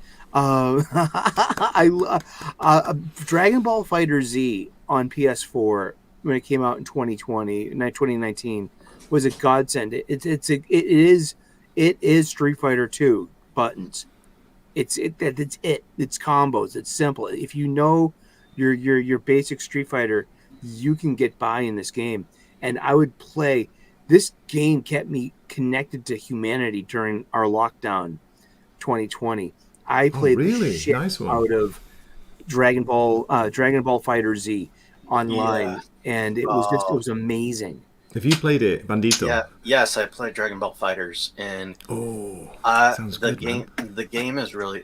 Dragon Ball Fighter Z on PS4 when it came out in 2019 was a godsend. It is Street Fighter 2 buttons. It's combos. It's simple. If you know your basic Street Fighter, you can get by in this game. And I would play. This game kept me connected to humanity during our lockdown 2020. I played really? the shit Nice one. out of Dragon Ball Fighter Z online, Yeah. and it was amazing. Have you played it, Bandito? Yeah. Yes, I played Dragon Ball Fighters, and Oh, sounds the good, man. the game is really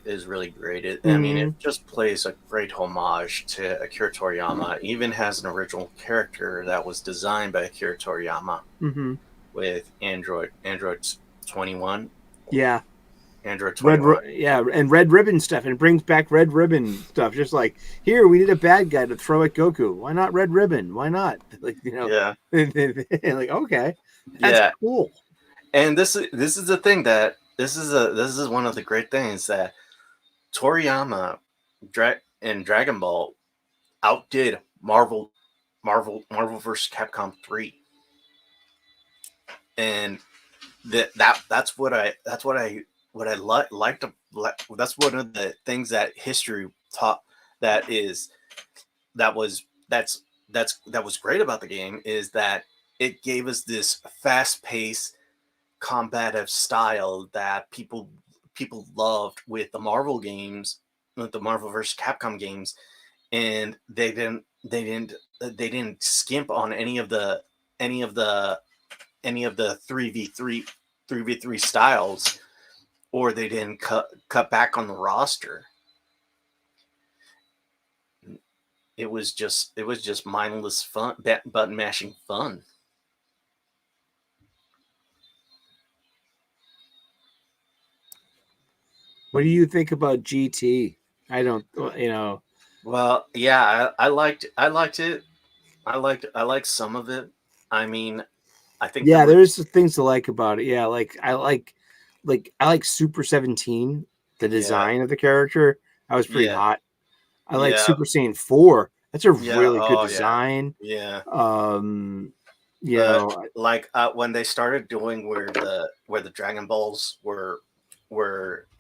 great. I mean, it just plays a great homage to Akira Toriyama. It even has an original character that was designed by Akira Toriyama with Android 21. Yeah. Android 21. And Red Ribbon stuff, and it brings back Red Ribbon stuff. Just like here, we need a bad guy to throw at Goku. Why not Red Ribbon? Why not? Yeah. Like okay, that's cool. And this is the thing that this is one of the great things that Toriyama and Dragon Ball outdid Marvel vs. Capcom 3, and that's what I liked. That's one of the things that history taught. That was great about the game, is that it gave us this fast-paced, combative style that people loved with the Marvel games, with the Marvel vs. Capcom games, and they didn't skimp on any of the 3v3 styles, or they didn't cut back on the roster. It was just mindless fun, button mashing fun. What do you think about GT? I don't, Well, yeah, I liked it. I liked some of it. I mean, I think there's things to like about it. Yeah, I like Super 17, the design of the character. That was pretty Yeah. hot. I like Yeah. Super Saiyan 4. That's a Yeah. really good Oh, design. yeah. You know, Like when they started doing where the Dragon Balls were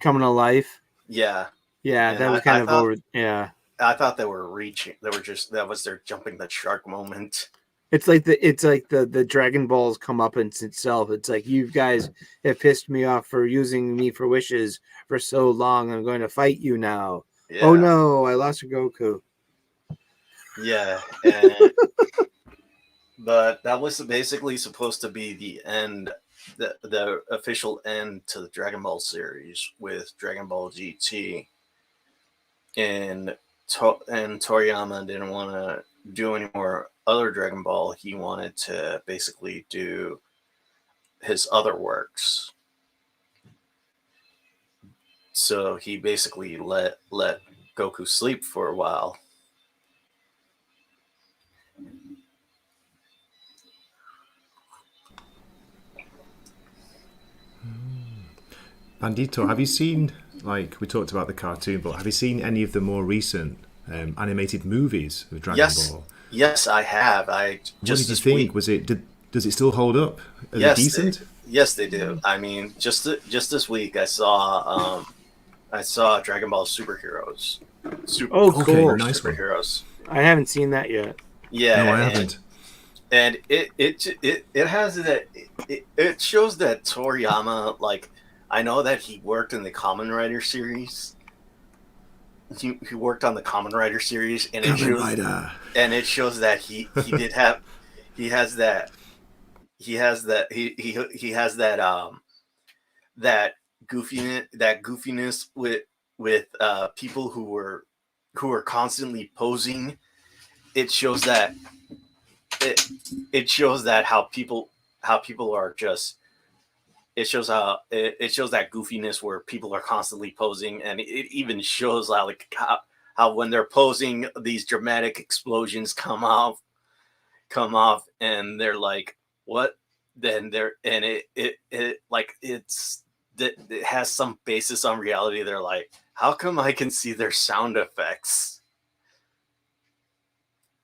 coming to life. yeah, Yeah, and that was kind of over. Yeah, I thought they were reaching. They were just that was their jumping the shark moment. it's like the Dragon Balls come up in itself. It's like, you guys have pissed me off for using me for wishes for so long. I'm going to fight you now. Yeah. Oh no, I lost a Goku. Yeah, but that was basically supposed to be the end, the official end to the Dragon Ball series with Dragon Ball GT, and Toriyama didn't want to do any more other Dragon Ball. He wanted to basically do his other works. So he basically let Goku sleep for a while. Bandito, have you seen, like we talked about the cartoon, but have you seen any of the more recent animated movies of Dragon Ball? Yes, I have. What did you think? Was it? Does it still hold up? Are they decent? Yes, they do. I mean, just this week, I saw Dragon Ball Superheroes. Oh, cool! Okay, nice Superheroes. I haven't seen that yet. Yeah, no, I haven't. And it has that. It shows that Toriyama, like, I know that he worked in the Kamen Rider series. He worked on the Kamen Rider series, and it shows that he did have he has that that goofiness with people who are constantly posing. It shows that it shows that how people are just. It shows that goofiness where people are constantly posing, and it even shows like how when they're posing, these dramatic explosions come off, and they're like, what? Then they're and it like it has some basis on reality. They're like, how come I can see their sound effects?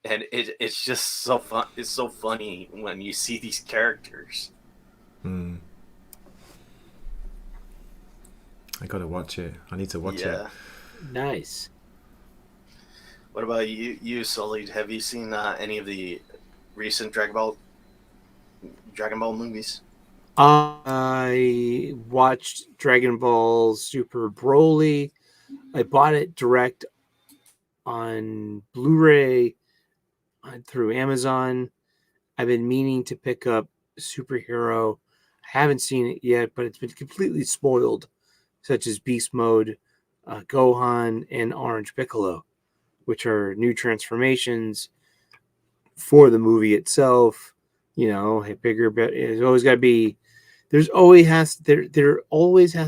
And it's just so fun. It's so funny when you see these characters. I gotta watch it. I need to watch it. Nice. What about you, Sully? Have you seen any of the recent Dragon Ball movies? I watched Dragon Ball Super Broly. I bought it direct on Blu-ray through Amazon. I've been meaning to pick up Superhero. I haven't seen it yet, but it's been completely spoiled, such as Beast Mode, Gohan, and Orange Piccolo, which are new transformations for the movie itself. You know, bigger, better. There's always got to be. There always has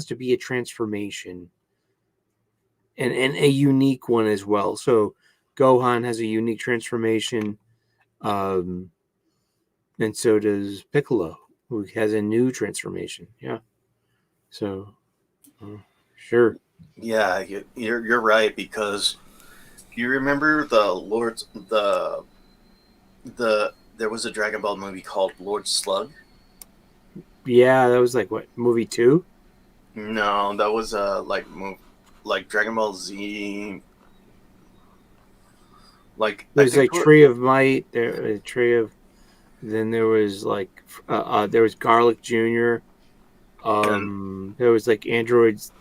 to be a transformation, and a unique one as well. So Gohan has a unique transformation, and so does Piccolo, who has a new transformation. Yeah. So, sure. Yeah, you're right, because you remember there was a Dragon Ball movie called Lord Slug. Yeah, that was like what, movie 2? No, that was like Dragon Ball Z. Like there's like Tree of Might. There, Tree of. Then there was like there was Garlic Jr. There was like Androids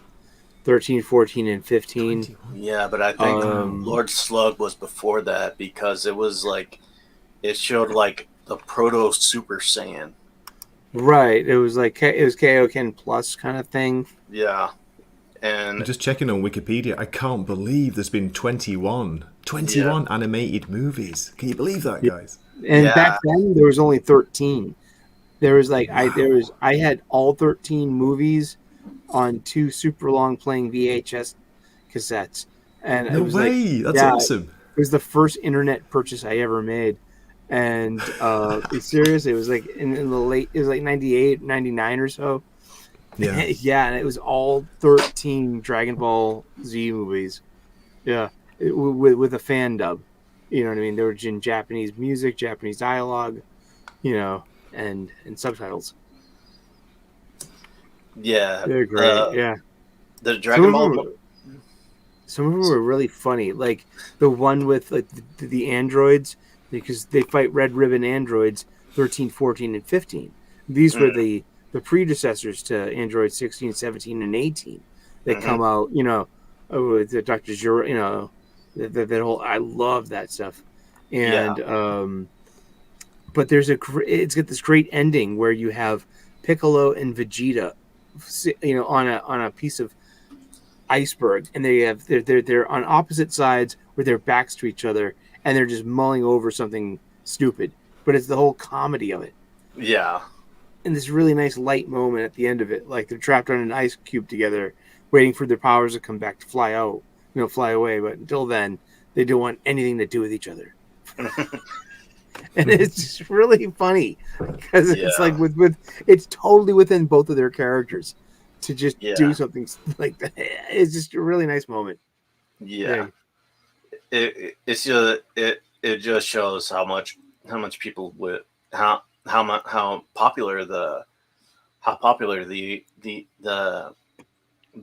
13, 14, and 15. 21. Yeah, but I think Lord Slug was before that, because it was like it showed like the proto Super Saiyan. Right. It was like Kaioken Plus kind of thing. Yeah. And I'm just checking on Wikipedia. I can't believe there's been 21 animated movies. Can you believe that, guys? And back then there was only 13. There was like I had all 13 movies on 2 super long playing VHS cassettes. And no it was way. That's awesome. It was the first internet purchase I ever made. And seriously, it was like in the late, it was like 98, 99 or so. Yeah. Yeah, and it was all 13 Dragon Ball Z movies. Yeah, with a fan dub. You know what I mean? They were in Japanese music, Japanese dialogue, and subtitles. Yeah. They're great. Yeah, The some Dragon of Ball. them, some of them were really funny. Like the one with like the androids, because they fight Red Ribbon androids 13, 14, and 15. These were Mm, the predecessors to Android 16, 17, and 18. They hmm. come out, with the Dr. Zero, that whole. I love that stuff, Yeah. and but it's got this great ending where you have Piccolo and Vegeta, on a piece of iceberg, and they're on opposite sides with their backs to each other, and they're just mulling over something stupid. But it's the whole comedy of it, Yeah. and this really nice light moment at the end of it, like they're trapped on an ice cube together, waiting for their powers to come back to fly out, fly away. But until then, they don't want anything to do with each other. And it's just really funny because it's like Yeah. with it's totally within both of their characters to just do Yeah. something like that. It's just a really nice moment. Yeah. Yeah. It's just it just shows how much people would how popular the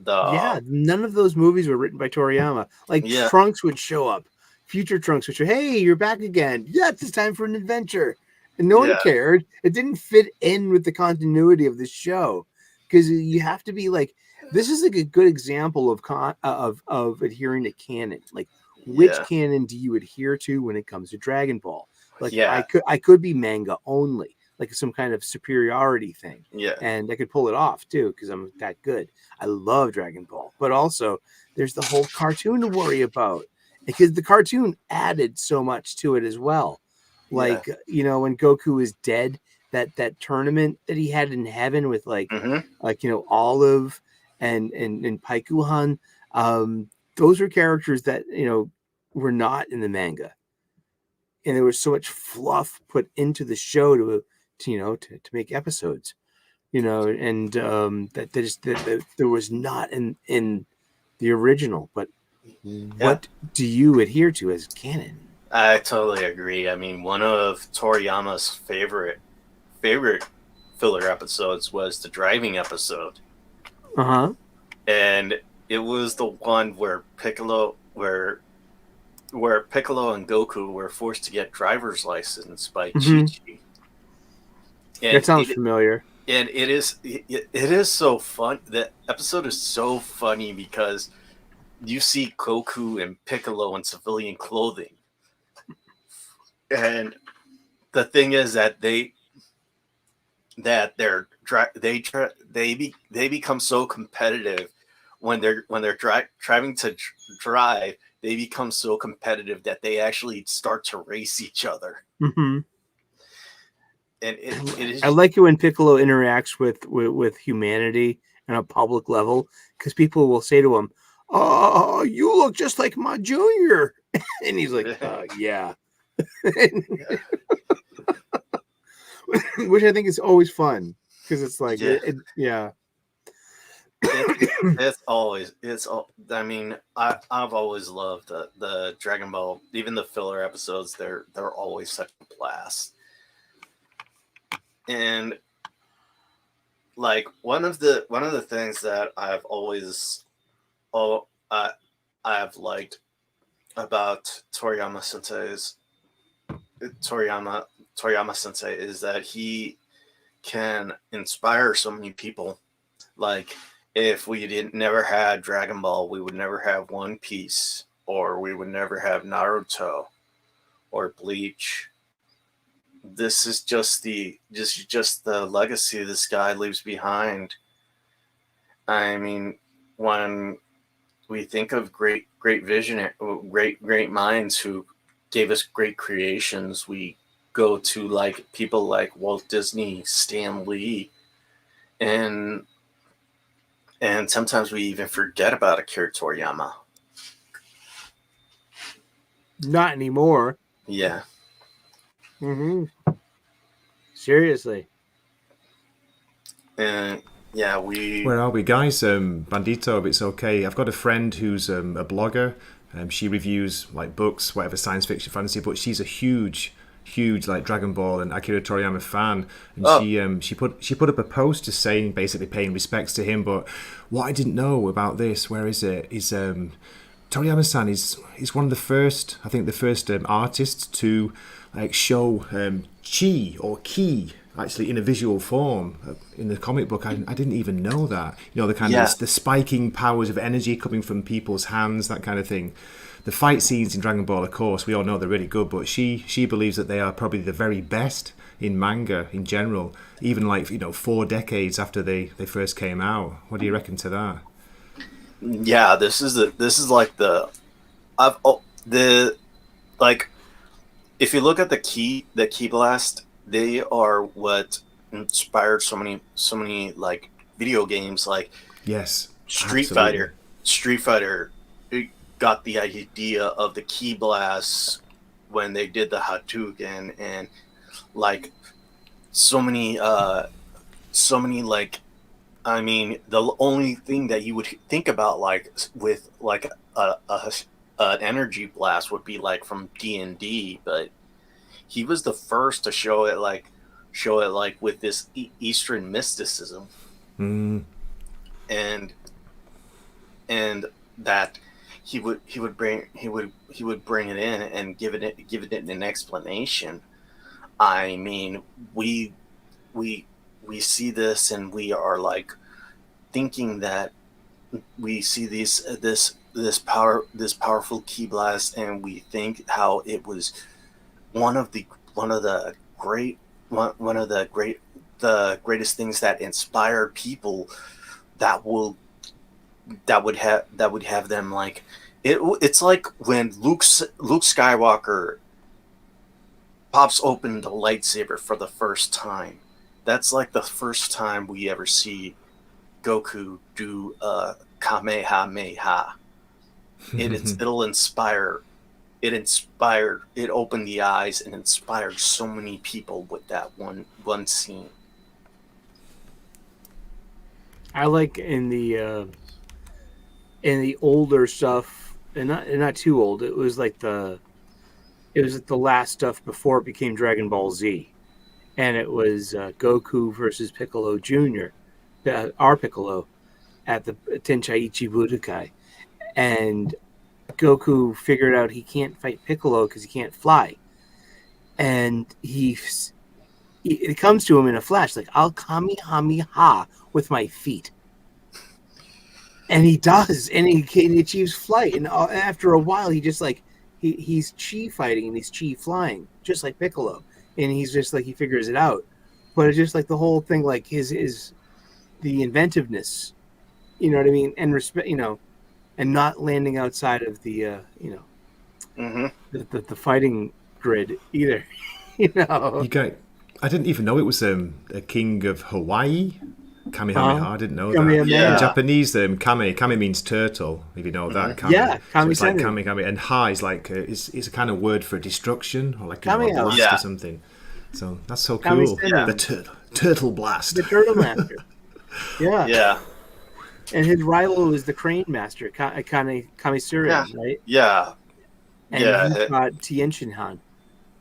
Yeah, none of those movies were written by Toriyama. Like yeah. Trunks would show up, future Trunks would show, hey, you're back again. Yeah, it's time for an adventure. And no one Yeah. cared. It didn't fit in with the continuity of the show because you have to be like, this is like a good example of adhering to canon. Like, which Yeah. canon do you adhere to when it comes to Dragon Ball? Like, Yeah. I could be manga only, like some kind of superiority thing, Yeah. and I could pull it off too because I'm that good. I love Dragon Ball, but also there's the whole cartoon to worry about because the cartoon added so much to it as well. Yeah. Like, when Goku is dead, that tournament that he had in heaven with Hmm. Olive and Paikuhan, those were characters that were not in the manga, and there was so much fluff put into the show to make episodes, and that there was not in the original. But Yeah. what do you adhere to as canon? I totally agree. I mean, one of Toriyama's favorite filler episodes was the driving episode, Uh-huh. and it was the one where Piccolo and Goku were forced to get driver's license by Chi Mm-hmm. Chi, That and sounds familiar. it is so fun. The episode is so funny because you see Goku and Piccolo in civilian clothing, and the thing is that they become so competitive when they're driving to drive. They become so competitive that they actually start to race each other, Mm-hmm. and it I is like it when Piccolo interacts with humanity on a public level because people will say to him, "Oh, you look just like my junior," and he's like, "Yeah," which I think is always fun because it's like, yeah. yeah. It's always it's all. I mean, I've always loved the Dragon Ball, even the filler episodes. They're always such a blast. And like one of the things that oh I've liked about Toriyama Toriyama Sensei is that he can inspire so many people. Like, if we didn't never had Dragon Ball, we would never have One Piece, or we would never have Naruto or Bleach. This is just the legacy this guy leaves behind. I mean, when we think of great vision, great minds who gave us great creations, we go to like people like Walt Disney, Stan Lee, and sometimes we even forget about Akira Toriyama. Not anymore. Yeah. Mm-hmm. Seriously. And yeah, Where are we, guys? Bandito, if it's okay. I've got a friend who's a blogger She reviews like books, whatever science fiction, fantasy, but she's a huge like Dragon Ball and Akira Toriyama fan, and she put up a post just saying, basically paying respects to him. But what I didn't know about this, where is it, is Toriyama-san is one of the first, I think the first artists to like show chi or ki actually in a visual form in the comic book. I didn't even know that. You know, the kind of the spiking powers of energy coming from people's hands, that kind of thing. The fight scenes in Dragon Ball, of course, we all know they're really good, but she believes that they are probably the very best in manga in general, even like, 4 decades after they first came out. What do you reckon to that? Yeah, this is like if you look at the Ki Blast, they are what inspired so many like video games, like Street Fighter got the idea of the Ki Blast when they did the Hadouken, and like so many like, I mean, the only thing that you would think about like with like an energy blast would be like from D&D, but he was the first to show it like with this Eastern mysticism, and that he would bring it in and give it an explanation. I mean, we see this and we are like thinking that we see this powerful Ki Blast, and we think how it was one of the greatest things that inspired people that would have them like it's like when Luke Skywalker pops open the lightsaber for the first time. That's like the first time we ever see Goku do Kamehameha. It'll inspire. It opened the eyes and inspired so many people with that one scene. I like in the older stuff, and not too old. It was like the last stuff before it became Dragon Ball Z, and it was Goku versus Piccolo Jr., our Piccolo, at the Tenkaichi Budokai, and Goku figured out he can't fight Piccolo because he can't fly, and it comes to him in a flash, like, I'll Kamehameha with my feet. And he does, and he achieves flight. And after a while, he just like, he's chi fighting and he's chi flying, just like Piccolo. And he's just like, he figures it out. But it's just like the whole thing, like the inventiveness, you know what I mean? And respect, and not landing outside of the, the fighting grid either, I didn't even know it was a king of Hawaii. Kamehameha, I didn't know that. Yeah. In Japanese, kame means turtle, if you know that. Kame. Yeah, kame. So it's like kame, and ha is like it's a kind of word for destruction or like a blast or something. So that's so cool. The turtle blast. The turtle master. Yeah. Yeah. And his rival is the crane master, Kamisura, right? Yeah. And he's got Tien Shin Han.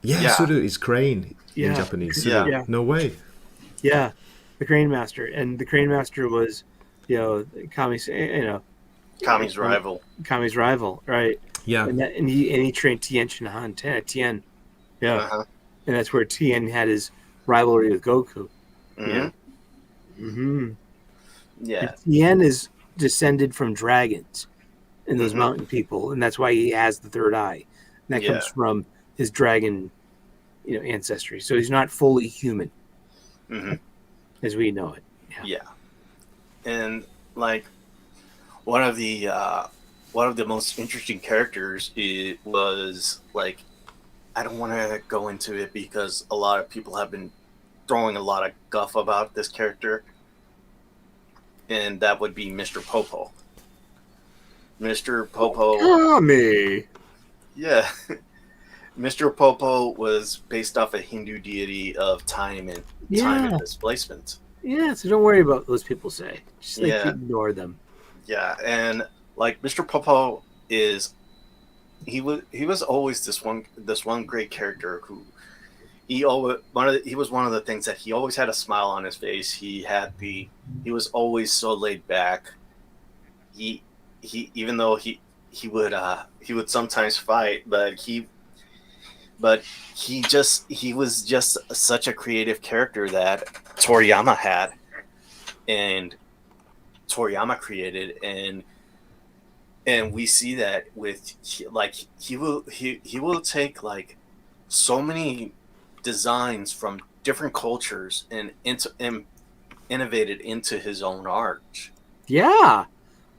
Yeah, Suru is crane in Japanese. Yeah. No way. Yeah. The Crane Master, and the Crane Master was, Kami's rival. Kami's rival, right? Yeah. And he trained Tien Shin Han, Tien. Yeah. Uh-huh. And that's where Tien had his rivalry with Goku. Mm-hmm. Yeah. Mm-hmm. Yeah. And Tien is descended from dragons and those mountain people, and that's why he has the third eye. And that comes from his dragon, ancestry. So he's not fully human. Mm-hmm. As we know it. Yeah. And like one of the most interesting characters, it was like, I don't want to go into it because a lot of people have been throwing a lot of guff about this character, and that would be Mr. Popo. Mr. Popo. Tommy. Yeah. Mr. Popo was based off a Hindu deity of time and displacement. Yeah, so don't worry about what those people say. Just ignore them. Yeah, and like Mr. Popo is he was always this one great character who he was one of the things that he always had a smile on his face. He was always so laid back. He even though he would sometimes fight, but he was just such a creative character that Toriyama had, and Toriyama created, and we see that with like he will take like so many designs from different cultures and innovate it into his own art. Yeah.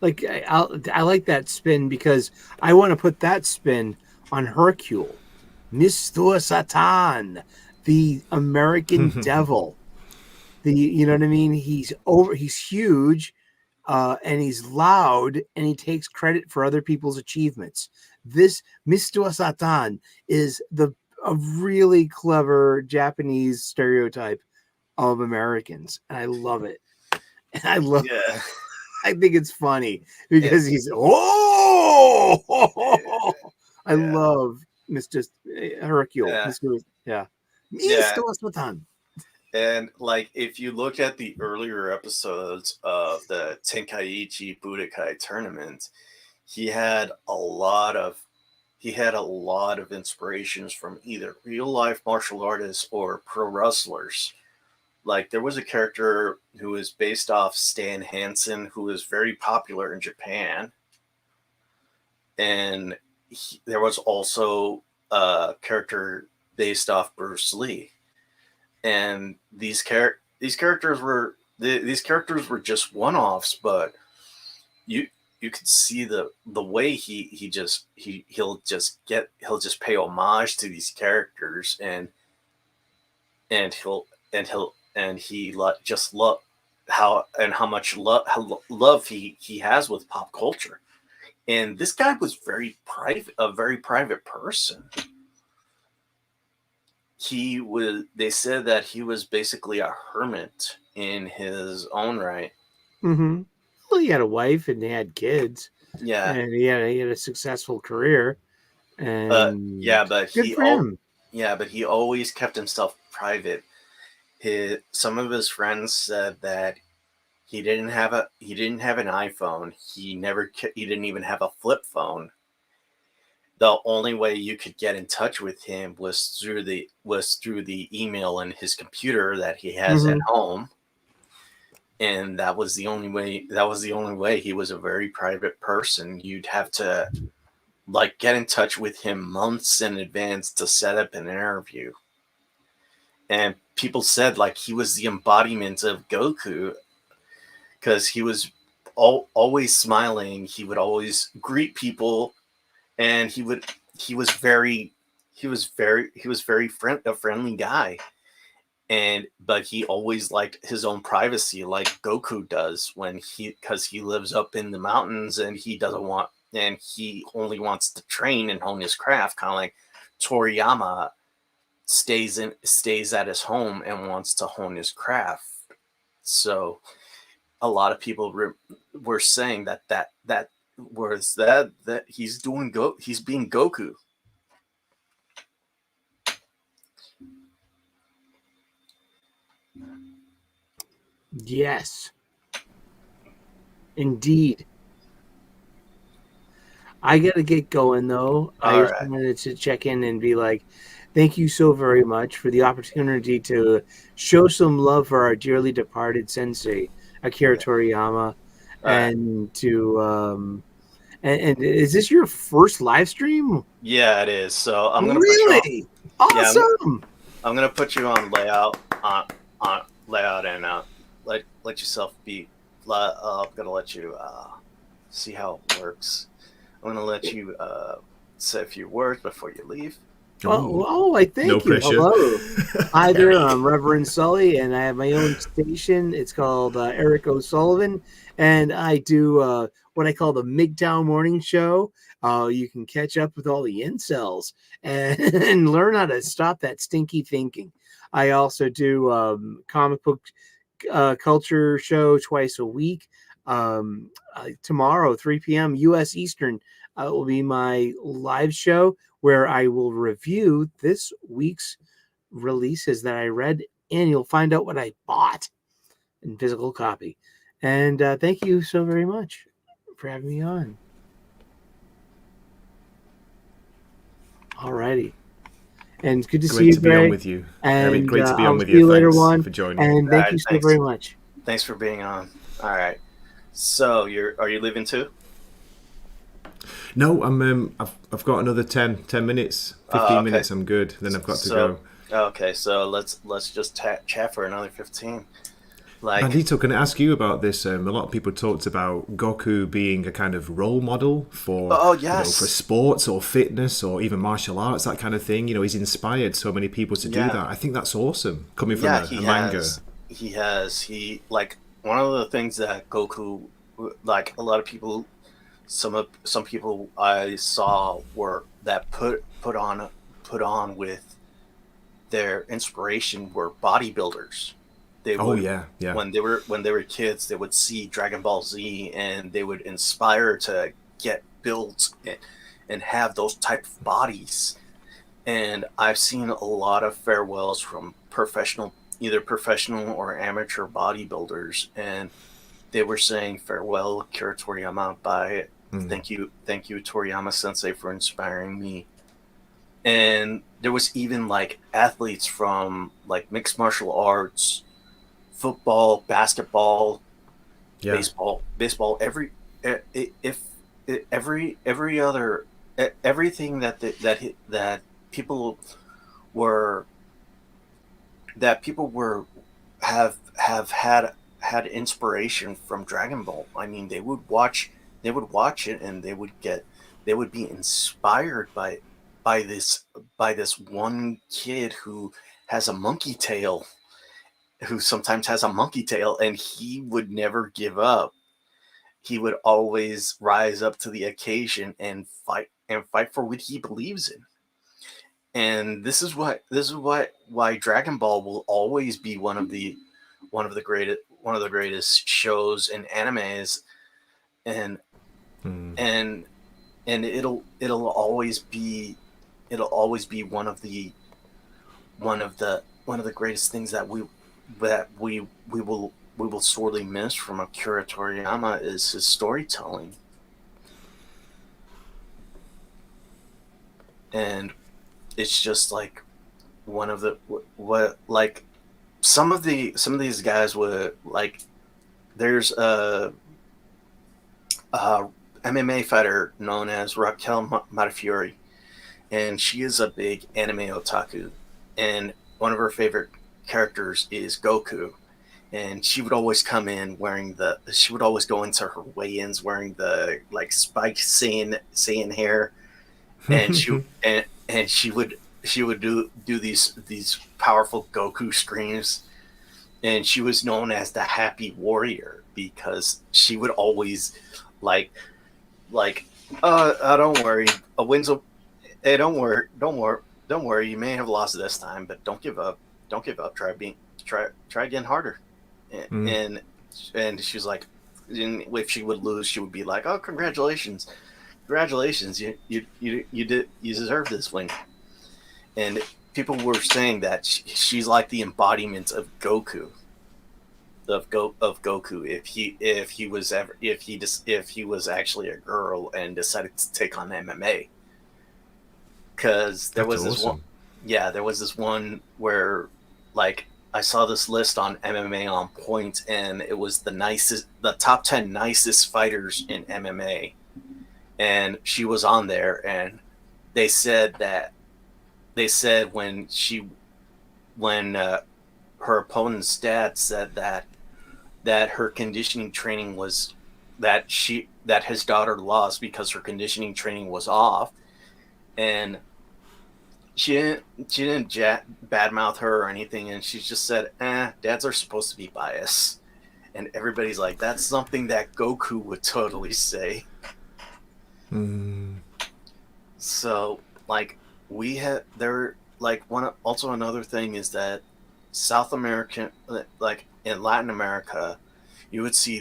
Like I like that spin because I want to put that spin on Hercule, Mr. Satan, the American devil. You know what I mean? He's huge, and he's loud, and he takes credit for other people's achievements. This Mr. Satan is a really clever Japanese stereotype of Americans, and I love it. And Yeah. I think it's funny Yeah. because he's I Yeah. love Mr. Hercule. Yeah. Yeah. Yeah. Mr. Satan. And like if you look at the earlier episodes of the Tenkaichi Budokai tournament, he had a lot of inspirations from either real life martial artists or pro wrestlers. Like there was a character who was based off Stan Hansen, who was very popular in Japan, and there was also a character based off Bruce Lee, and these characters were just one offs, but you you could see the way he'll just pay homage to these characters, and just love how much love he has with pop culture. And this guy was a very private person. They said that he was basically a hermit in his own right. Mm-hmm. Well, he had a wife and they had kids, Yeah. and he had a successful career, and yeah, but good for him. Yeah, but he always kept himself private. Some of his friends said that he didn't have an iPhone. He didn't even have a flip phone. The only way you could get in touch with him was through the email in his computer that he has at home. And that was the only way. He was a very private person. You'd have to like get in touch with him months in advance to set up an interview. And people said like he was the embodiment of Goku because he was always smiling. He would always greet people, and he was a friendly guy. But he always liked his own privacy, like Goku does, because he lives up in the mountains and he only wants to train and hone his craft, kind of like Toriyama stays at his home and wants to hone his craft. So a lot of people were saying that he's being Goku. Yes, indeed. I gotta get going though. I just wanted to check in and be like, thank you so very much for the opportunity to show some love for our dearly departed sensei, Akira Toriyama, and to and is this your first live stream? Yeah, it is. So I'm gonna really awesome. I'm gonna put you on layout and let yourself be. I'm gonna let you see how it works. I'm gonna let you say a few words before you leave. I thank you. Pressure. Hello. Hi there. I'm Reverend Sully, and I have my own station. It's called Eric O'Sullivan, and I do what I call the MGTOW Morning Show. You can catch up with all the incels and learn how to stop that stinky thinking. I also do comic book culture show twice a week. tomorrow, 3 p.m. U.S. Eastern, will be my live show where I will review this week's releases that I read, and you'll find out what I bought in physical copy. And thank you so very much for having me on. All righty. And it's good to see you, Great to be Greg. on with you. And Eric, great to be on with I'll see you you. later, Thanks Juan. for joining. And thank you so thanks. very much. Thanks for being on. All right. So are you leaving too? No, I've got another 10 minutes, 15 okay. minutes. I'm good. Then I've got to go. Okay, so let's just chat for another 15. Like, Bandito, can I ask you about this? A lot of people talked about Goku being a kind of role model for for sports or fitness or even martial arts, that kind of thing. He's inspired so many people to do that. I think that's awesome coming from a manga. He like one of the things that Goku, like a lot of people, some people I saw were that put on with their inspiration were bodybuilders. They would, when they were kids, they would see Dragon Ball Z and they would inspire to get built and have those type of bodies. And I've seen a lot of farewells from either professional or amateur bodybuilders, and they were saying farewell, Akira Toriyama. Thank you, Toriyama Sensei, for inspiring me. And there was even like athletes from like mixed martial arts, football, basketball, baseball, every other everything that people were have had inspiration from Dragon Ball. I mean, they would watch it and they would be inspired by this one kid who has a monkey tail, who sometimes has a monkey tail, and he would never give up. He would always rise up to the occasion and fight for what he believes in. And this is why Dragon Ball will always be one of the greatest shows and animes, and it'll always be one of the greatest things that we will sorely miss from Akira Toriyama is his storytelling. And it's just like one of the like some of these guys would like. There's a MMA fighter known as Raquel Matafiori, and she is a big anime otaku, and one of her favorite characters is Goku, and she would always come in she would always go into her weigh-ins wearing the like spiked Saiyan hair, and she would do these powerful Goku screams, and she was known as the Happy Warrior because she would always like don't worry, a win's a hey, don't worry, you may have lost this time, but don't give up, try again harder. And she's like, if she would lose, she would be like, oh, congratulations, you deserve this win. And people were saying that she's like the embodiment of Goku, if he was actually a girl and decided to take on MMA. Because there was this one where like I saw this list on MMA on Point, and it was the top 10 nicest fighters in MMA, and she was on there, and they said when her opponent's dad said that her conditioning training was that his daughter lost because her conditioning training was off, and she didn't badmouth her or anything, and she just said, dads are supposed to be biased. And everybody's like, that's something that Goku would totally say. So like also another thing is that South American, like in Latin America, you would see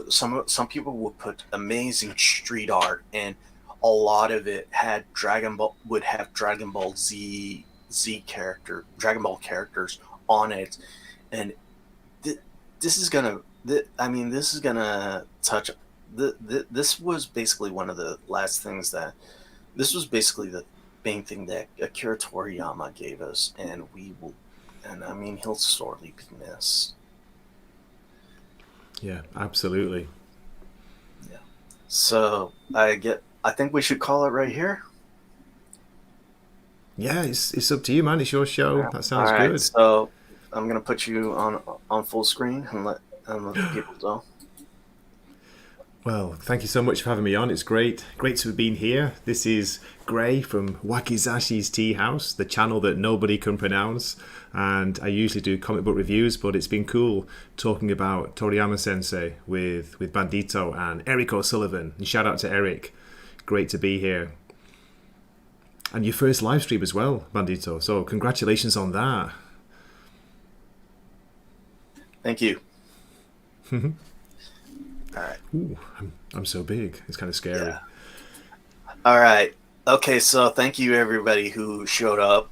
some people would put amazing street art, and a lot of it had Dragon Ball Dragon Ball characters on it, and th- this is gonna. This is gonna touch. This was basically one of the last things that. This was basically the main thing that Akira Toriyama gave us, and we will. And I mean, he'll sorely be missed. Yeah, absolutely. Yeah. So I think we should call it right here. Yeah, it's up to you, man. It's your show. Yeah. That sounds All right. good. So I'm gonna put you on full screen and let the people know. Well, thank you so much for having me on. It's great to have been here. This is Gray from Wakizashi's Tea House, the channel that nobody can pronounce. And I usually do comic book reviews, but it's been cool talking about Toriyama Sensei with Bandito and Eric O'Sullivan. And shout out to Eric. Great to be here. And your first live stream as well, Bandito. So congratulations on that. Thank you. All right. Ooh, I'm so big. It's kind of scary. Yeah. All right. Okay. So thank you everybody who showed up.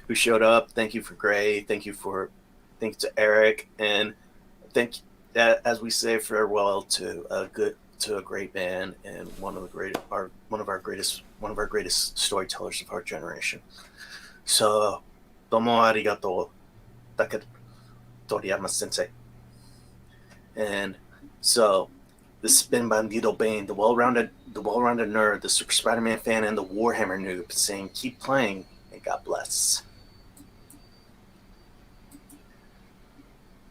Thank you for Gray. Thank you to Eric, and as we say farewell to a great man and one of our greatest storytellers of our generation. So, domo arigato, Toriyama Sensei. And so, this has been Bandito Bane, the well-rounded nerd, the Super Spider-Man fan, and the Warhammer noob, saying keep playing and God bless.